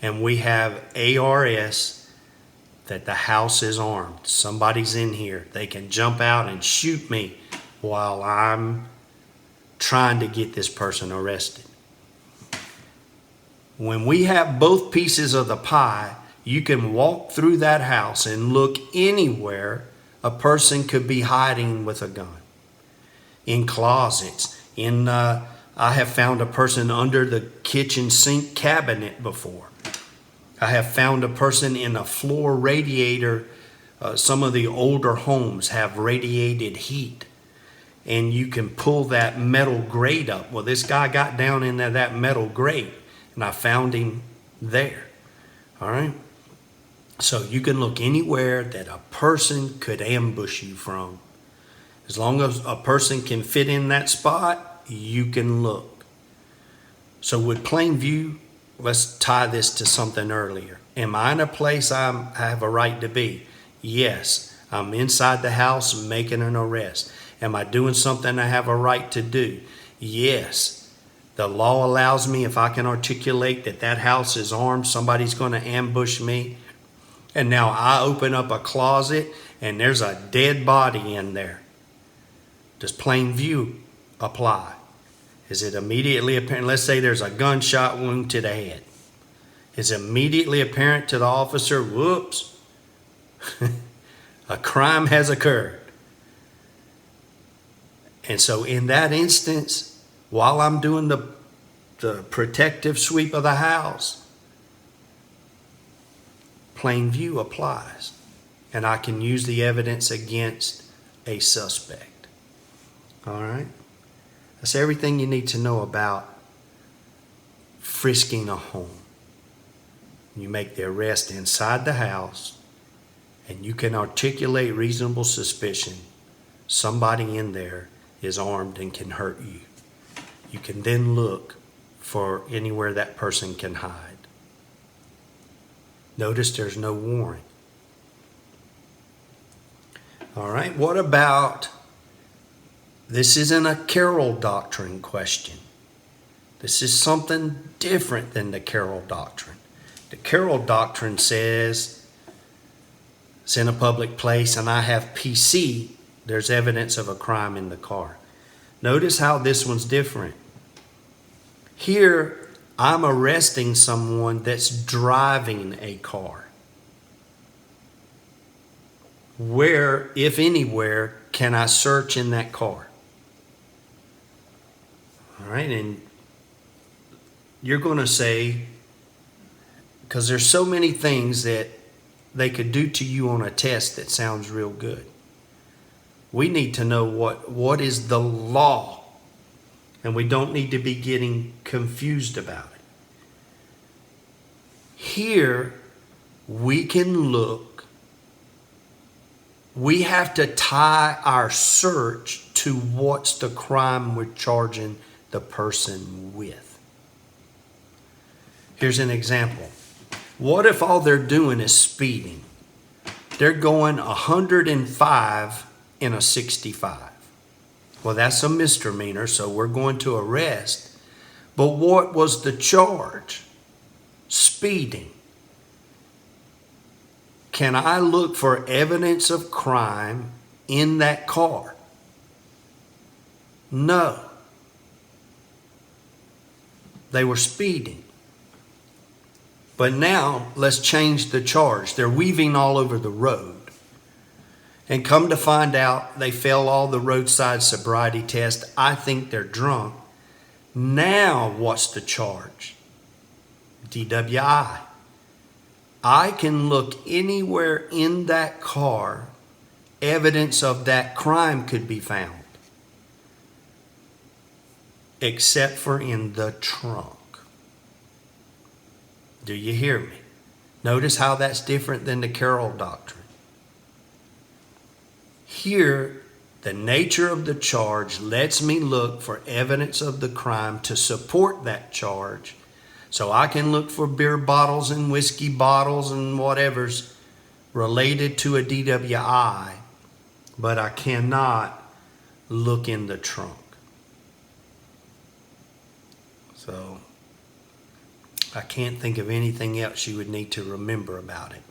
and we have ARS that the house is armed. Somebody's in here. They can jump out and shoot me while I'm trying to get this person arrested. When we have both pieces of the pie, you can walk through that house and look anywhere a person could be hiding with a gun. In closets, I have found a person under the kitchen sink cabinet before. I have found a person in a floor radiator. Some of the older homes have radiated heat, and you can pull that metal grate up. Well, this guy got down into that metal grate, and I found him there. All right? So you can look anywhere that a person could ambush you from. As long as a person can fit in that spot, you can look. So with plain view, let's tie this to something earlier. Am I in a place I have a right to be? Yes. I'm inside the house making an arrest. Am I doing something I have a right to do? Yes. The law allows me, if I can articulate that house is armed, somebody's going to ambush me. And now I open up a closet and there's a dead body in there. Does plain view apply? Is it immediately apparent? Let's say there's a gunshot wound to the head. Is it immediately apparent to the officer, whoops, a crime has occurred? And so in that instance, while I'm doing the protective sweep of the house, plain view applies. And I can use the evidence against a suspect. All right? That's everything you need to know about frisking a home. You make the arrest inside the house, and you can articulate reasonable suspicion somebody in there is armed and can hurt you. You can then look for anywhere that person can hide. Notice there's no warrant. All right, what about, this isn't a Carroll Doctrine question. This is something different than the Carroll Doctrine. The Carroll Doctrine says it's in a public place and I have PC, there's evidence of a crime in the car. Notice how this one's different. Here, I'm arresting someone that's driving a car. Where, if anywhere, can I search in that car? All right, and you're going to say, because there's so many things that they could do to you on a test that sounds real good. We need to know what is the law, and we don't need to be getting confused about it. Here, we can look. We have to tie our search to what's the crime we're charging the person with. Here's an example. What if all they're doing is speeding? They're going 105 in a 65. Well, that's a misdemeanor, so we're going to arrest. But what was the charge? Speeding. Can I look for evidence of crime in that car? No. They were speeding. But now, let's change the charge. They're weaving all over the road. And come to find out, they fail all the roadside sobriety tests. I think they're drunk. Now, what's the charge? DWI. I can look anywhere in that car, evidence of that crime could be found, except for in the trunk. Do you hear me? Notice how that's different than the Carroll doctrine. Here, the nature of the charge lets me look for evidence of the crime to support that charge. So I can look for beer bottles and whiskey bottles and whatever's related to a DWI, but I cannot look in the trunk. So I can't think of anything else you would need to remember about it.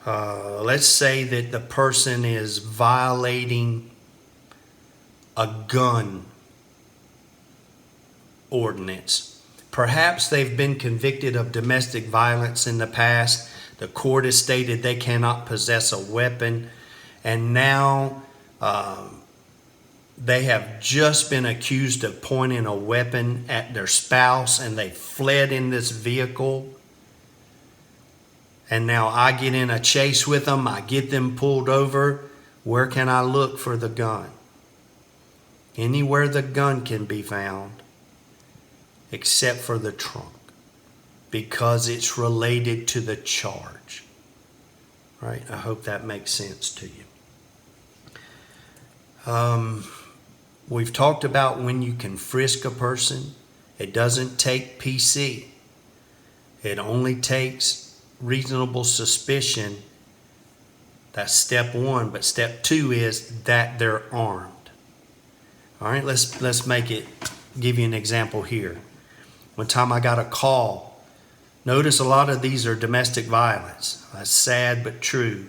Let's say that the person is violating a gun ordinance. Perhaps they've been convicted of domestic violence in the past. The court has stated they cannot possess a weapon. And now they have just been accused of pointing a weapon at their spouse, and they fled in this vehicle. And now I get in a chase with them. I get them pulled over. Where can I look for the gun? Anywhere the gun can be found, except for the trunk, because it's related to the charge. Right? I hope that makes sense to you. We've talked about when you can frisk a person. It doesn't take PC. It only takes reasonable suspicion. That's step one. But step two is that they're armed. All right, let's give you an example here. One time I got a call. Notice a lot of these are domestic violence. That's sad but true.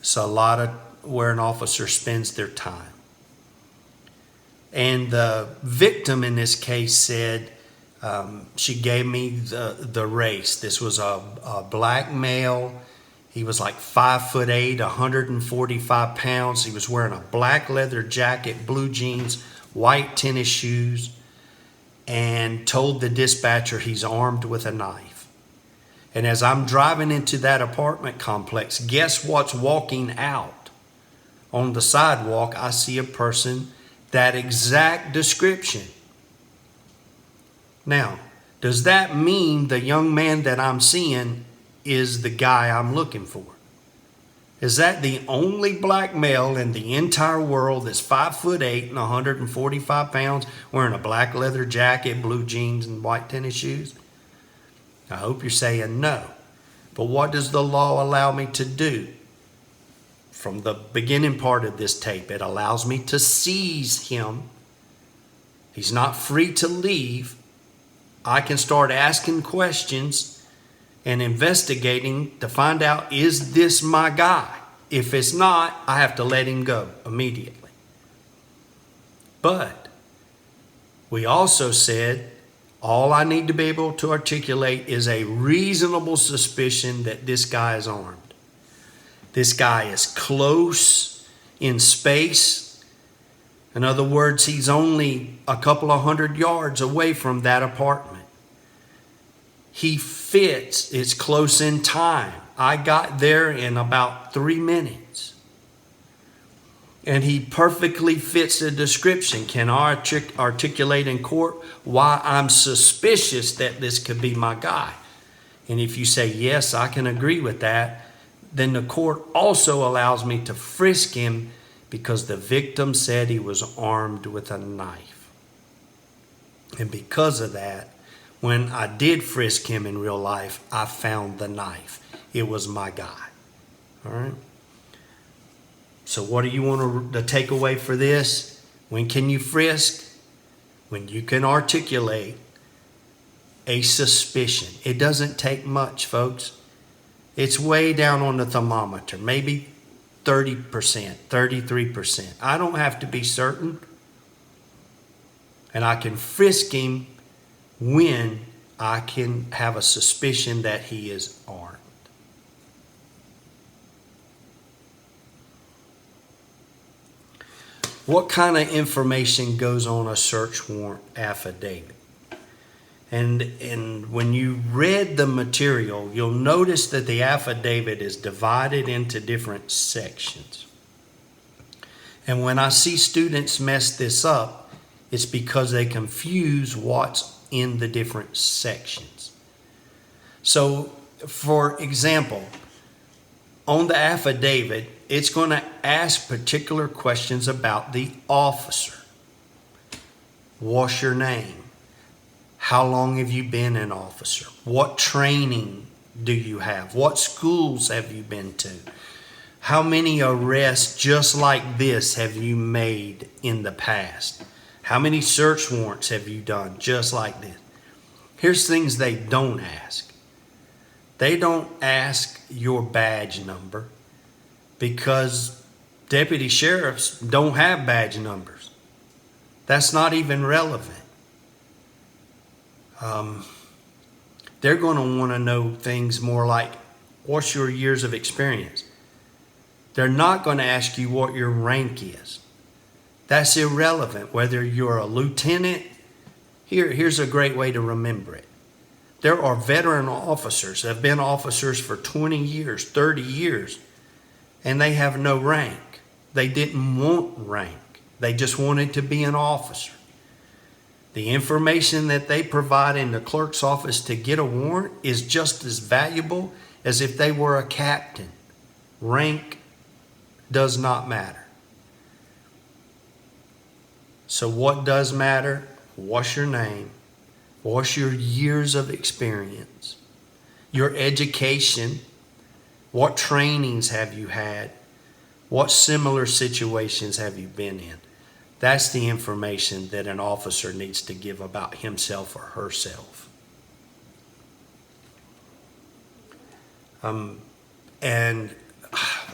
It's a lot of where an officer spends their time. And the victim in this case said, she gave me the race. This was a black male. He was like 5'8", 145 pounds. He was wearing a black leather jacket, blue jeans, white tennis shoes, and told the dispatcher he's armed with a knife. And as I'm driving into that apartment complex, guess what's walking out? On the sidewalk, I see a person, that exact description. Now, does that mean the young man that I'm seeing is the guy I'm looking for? Is that the only black male in the entire world that's 5'8" and 145 pounds, wearing a black leather jacket, blue jeans, and white tennis shoes? I hope you're saying no. But what does the law allow me to do? From the beginning part of this tape, it allows me to seize him. He's not free to leave. I can start asking questions and investigating to find out, is this my guy? If it's not, I have to let him go immediately. But we also said all I need to be able to articulate is a reasonable suspicion that this guy is armed. This guy is close in space. In other words, he's only a couple of 100 yards away from that apartment. He fits, it's close in time. I got there in about 3 minutes. And he perfectly fits the description. Can I articulate in court why I'm suspicious that this could be my guy? And if you say, yes, I can agree with that, then the court also allows me to frisk him because the victim said he was armed with a knife. And because of that, when I did frisk him in real life, I found the knife. It was my guy. All right? So what do you want to take away for this? When can you frisk? When you can articulate a suspicion. It doesn't take much, folks. It's way down on the thermometer, maybe 30%, 33%. I don't have to be certain. And I can frisk him when I can have a suspicion that he is armed. What kind of information goes on a search warrant affidavit? And when you read the material, you'll notice that the affidavit is divided into different sections. And when I see students mess this up, it's because they confuse what's in the different sections. So, for example, on the affidavit, it's going to ask particular questions about the officer. What's your name? How long have you been an officer? What training do you have? What schools have you been to? How many arrests just like this have you made in the past? How many search warrants have you done just like this? Here's things they don't ask. They don't ask your badge number because deputy sheriffs don't have badge numbers. That's not even relevant. They're going to want to know things more like, what's your years of experience? They're not going to ask you what your rank is. That's irrelevant. Whether you're a lieutenant, here's a great way to remember it. There are veteran officers that have been officers for 20 years, 30 years, and they have no rank. They didn't want rank. They just wanted to be an officer. The information that they provide in the clerk's office to get a warrant is just as valuable as if they were a captain. Rank does not matter. So what does matter? What's your name? What's your years of experience? Your education? What trainings have you had? What similar situations have you been in? That's the information that an officer needs to give about himself or herself. And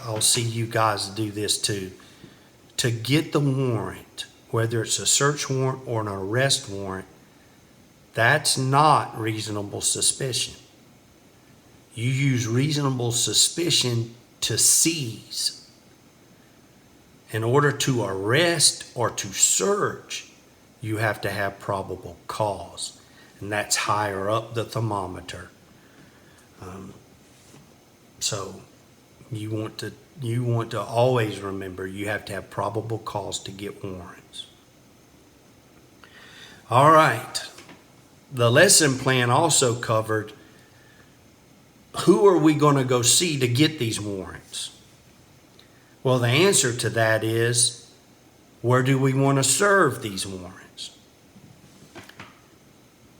I'll see you guys do this too. To get the warrant, whether it's a search warrant or an arrest warrant, that's not reasonable suspicion. You use reasonable suspicion to seize. In order to arrest or to search, you have to have probable cause. And that's higher up the thermometer. So you want to always remember you have to have probable cause to get warrants. All right. The lesson plan also covered who are we going to go see to get these warrants? Well, the answer to that is, where do we want to serve these warrants?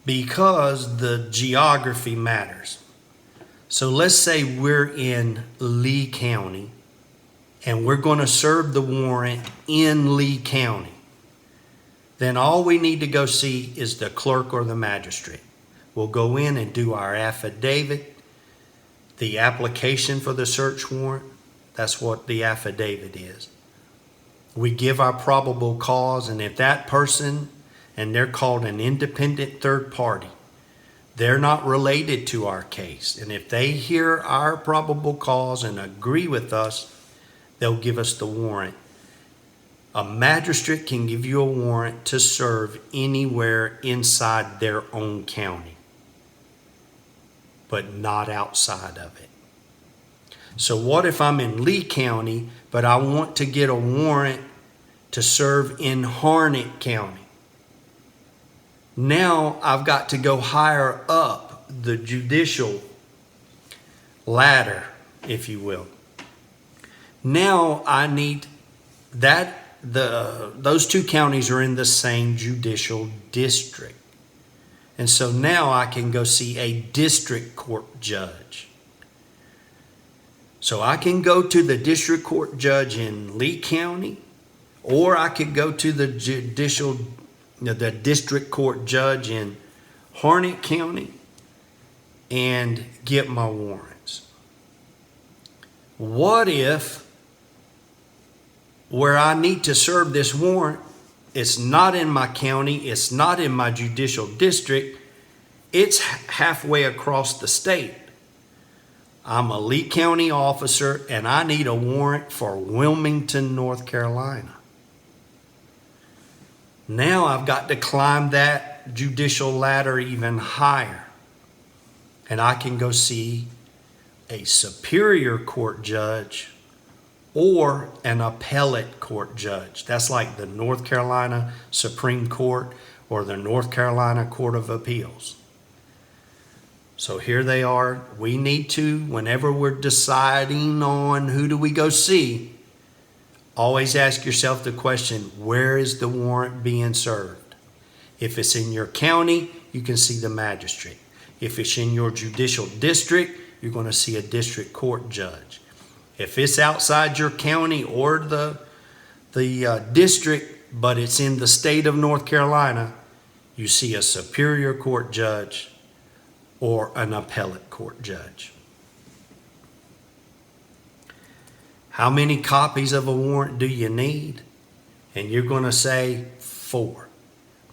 Because the geography matters. So let's say we're in Lee County and we're going to serve the warrant in Lee County. Then all we need to go see is the clerk or the magistrate. We'll go in and do our affidavit, the application for the search warrant. That's what the affidavit is. We give our probable cause, and if that person, and they're called an independent third party, they're not related to our case. And if they hear our probable cause and agree with us, they'll give us the warrant. A magistrate can give you a warrant to serve anywhere inside their own county, but not outside of it. So what if I'm in Lee County, but I want to get a warrant to serve in Harnett County? Now I've got to go higher up the judicial ladder, if you will. Now I need that. Those two counties are in the same judicial district. And so now I can go see a district court judge. So I can go to the district court judge in Lee County, or I could go to the district court judge in Harnett County and get my warrants. What if where I need to serve this warrant, it's not in my county, it's not in my judicial district, it's halfway across the state? I'm a Lee County officer and I need a warrant for Wilmington, North Carolina. Now I've got to climb that judicial ladder even higher. And I can go see a superior court judge or an appellate court judge. That's like the North Carolina Supreme Court or the North Carolina Court of Appeals. So here they are. We need to, whenever we're deciding on who do we go see, always ask yourself the question, where is the warrant being served? If it's in your county, you can see the magistrate. If it's in your judicial district, you're going to see a district court judge. If it's outside your county or the district, but it's in the state of North Carolina, you see a superior court judge or an appellate court judge. How many copies of a warrant do you need? And you're going to say 4.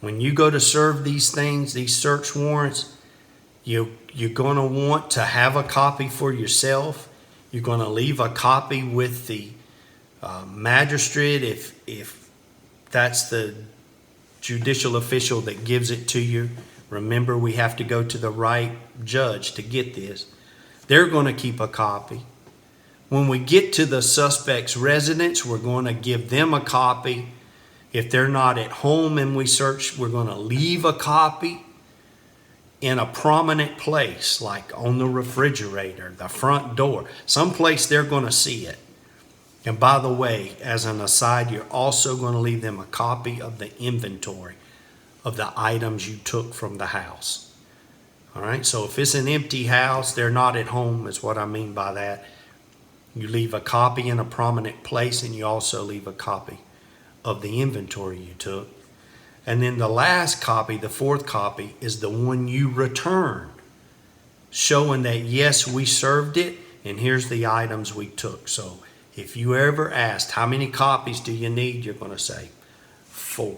When you go to serve these things, these search warrants, you're going to want to have a copy for yourself. You're going to leave a copy with the magistrate if that's the judicial official that gives it to you. Remember, we have to go to the right judge to get this. They're going to keep a copy. When we get to the suspect's residence, we're going to give them a copy. If they're not at home and we search, we're going to leave a copy in a prominent place, like on the refrigerator, the front door, someplace they're going to see it. And by the way, as an aside, you're also going to leave them a copy of the inventory of the items you took from the house. All right, so if it's an empty house, they're not at home, is what I mean by that. You leave a copy in a prominent place, and you also leave a copy of the inventory you took. And then the last copy, the 4th copy, is the one you return, showing that yes, we served it, and here's the items we took. So if you ever asked, how many copies do you need? You're going to say 4.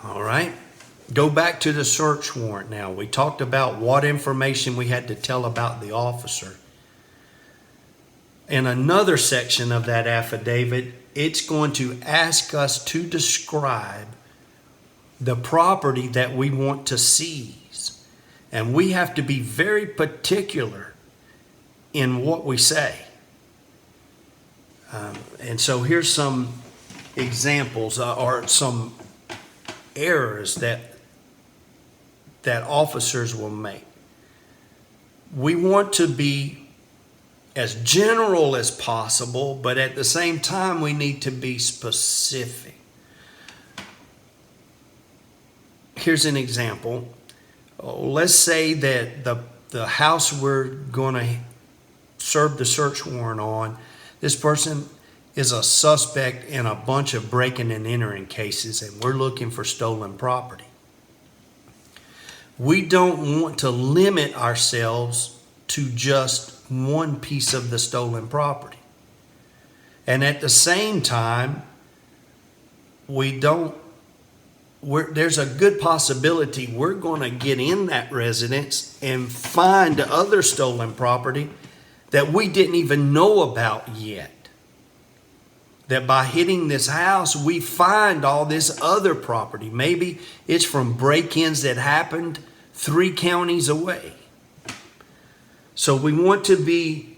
All right. Go back to the search warrant now. We talked about what information we had to tell about the officer. In another section of that affidavit, it's going to ask us to describe the property that we want to seize. And we have to be very particular in what we say. And so here's some examples or some errors that officers will make. We want to be as general as possible, but at the same time, we need to be specific. Here's an example. Let's say that the house we're going to serve the search warrant on, this person is a suspect in a bunch of breaking and entering cases, and we're looking for stolen property. We don't want to limit ourselves to just one piece of the stolen property. And at the same time, there's a good possibility we're going to get in that residence and find other stolen property that we didn't even know about yet. That by hitting this house, we find all this other property. Maybe it's from break-ins that happened 3 counties away. So we want to be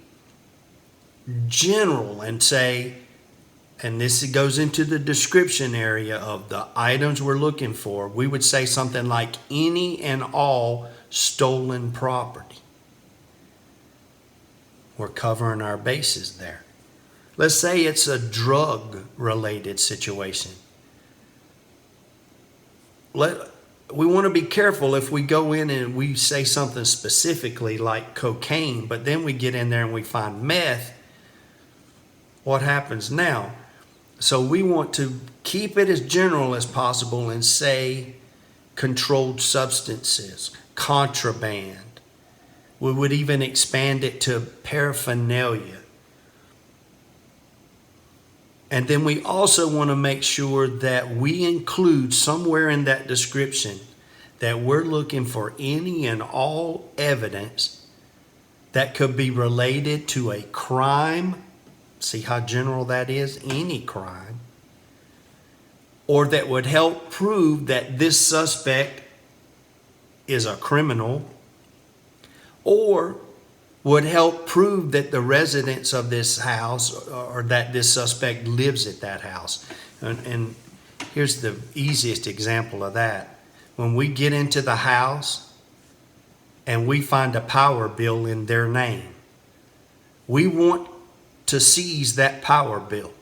general and say, and this goes into the description area of the items we're looking for. We would say something like any and all stolen property. We're covering our bases there. Let's say it's a drug-related situation. We want to be careful if we go in and we say something specifically like cocaine, but then we get in there and we find meth. What happens now? So we want to keep it as general as possible and say controlled substances, contraband. We would even expand it to paraphernalia. And then we also want to make sure that we include somewhere in that description that we're looking for any and all evidence that could be related to a crime. See how general that is? Any crime. Or that would help prove that this suspect is a criminal. Or would help prove that the residents of this house or that this suspect lives at that house. And here's the easiest example of that. When we get into the house and we find a power bill in their name, we want to seize that power bill.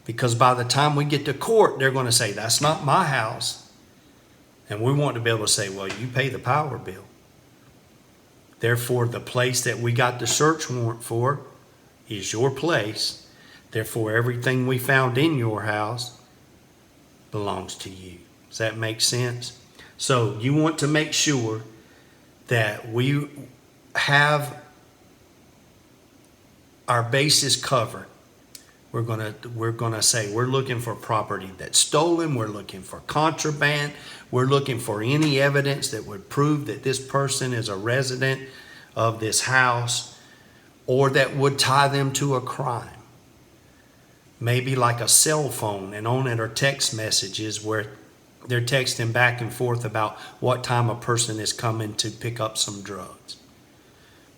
Because by the time we get to court, they're going to say, that's not my house. And we want to be able to say, well, you pay the power bill. Therefore, the place that we got the search warrant for is your place. Therefore, everything we found in your house belongs to you. Does that make sense? So you want to make sure that we have our bases covered. We're gonna say we're looking for property that's stolen. We're looking for contraband. We're looking for any evidence that would prove that this person is a resident of this house or that would tie them to a crime. Maybe like a cell phone, and on it are text messages where they're texting back and forth about what time a person is coming to pick up some drugs.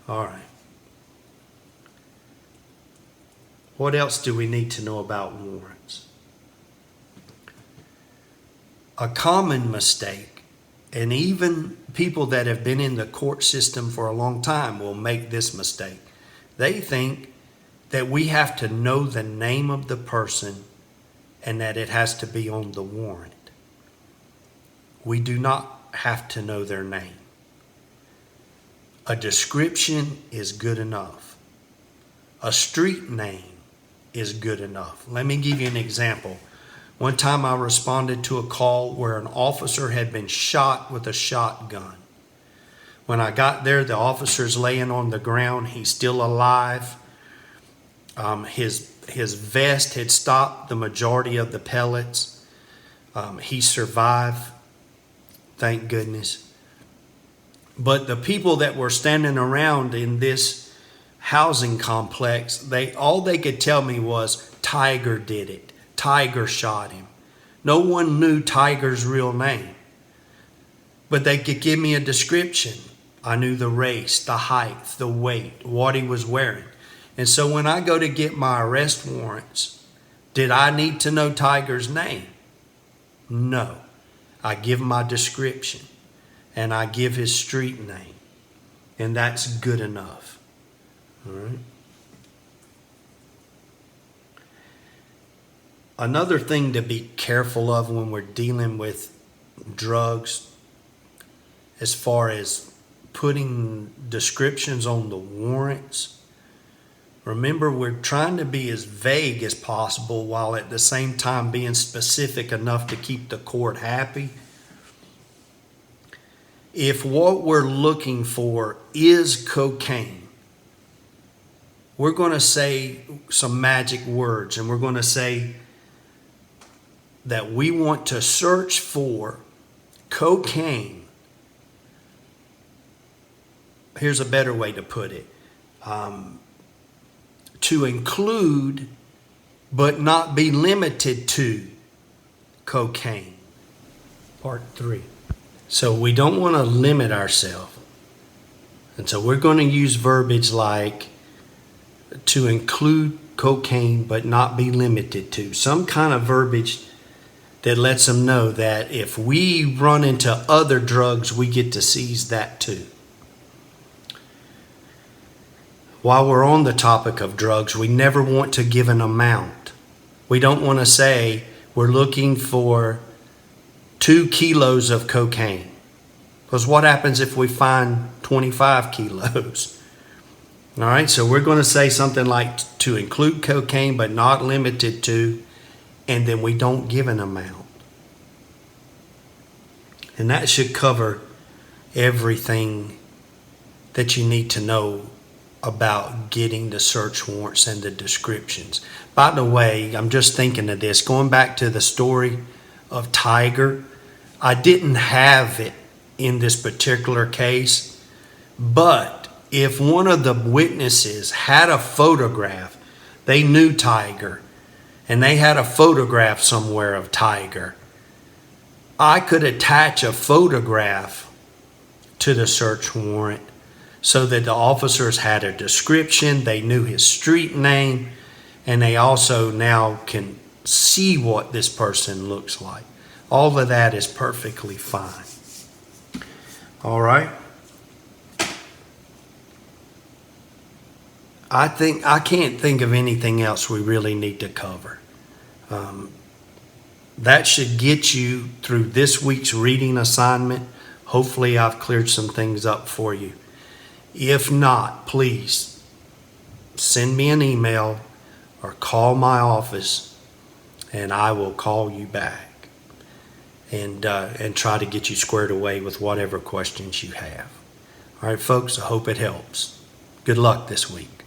All right. What else do we need to know about warrants? A common mistake, and even people that have been in the court system for a long time will make this mistake. They think that we have to know the name of the person and that it has to be on the warrant. We do not have to know their name. A description is good enough. A street name is good enough. Let me give you an example. One time I responded to a call where an officer had been shot with a shotgun. When I got there, the officer's laying on the ground. He's still alive. His vest had stopped the majority of the pellets. He survived, thank goodness. But the people that were standing around in this housing complex, all they could tell me was Tiger did it. Tiger shot him. No one knew Tiger's real name. But they could give me a description. I knew the race, the height, the weight, what he was wearing. And so when I go to get my arrest warrants, did I need to know Tiger's name? No. I give my description and I give his street name. And that's good enough. All right. Another thing to be careful of when we're dealing with drugs, as far as putting descriptions on the warrants, remember we're trying to be as vague as possible while at the same time being specific enough to keep the court happy. If what we're looking for is cocaine, we're going to say some magic words, and we're going to say that we want to search for cocaine. Here's a better way to put it. to include but not be limited to cocaine. Part 3. So we don't want to limit ourselves. And so we're going to use verbiage like to include cocaine but not be limited to. Some kind of verbiage that lets them know that if we run into other drugs, we get to seize that too. While we're on the topic of drugs, we never want to give an amount. We don't want to say we're looking for 2 kilos of cocaine. Because what happens if we find 25 kilos? All right, so we're going to say something like to include cocaine but not limited to, and then we don't give an amount. And that should cover everything that you need to know about getting the search warrants and the descriptions. By the way, I'm just thinking of this, going back to the story of Tiger, I didn't have it in this particular case, but if one of the witnesses had a photograph, they knew Tiger, and they had a photograph somewhere of Tiger, I could attach a photograph to the search warrant so that the officers had a description, they knew his street name, and they also now can see what this person looks like. All of that is perfectly fine. All right. I can't think of anything else we really need to cover. That should get you through this week's reading assignment. Hopefully I've cleared some things up for you. If not, please send me an email or call my office and I will call you back and try to get you squared away with whatever questions you have. All right, folks, I hope it helps. Good luck this week.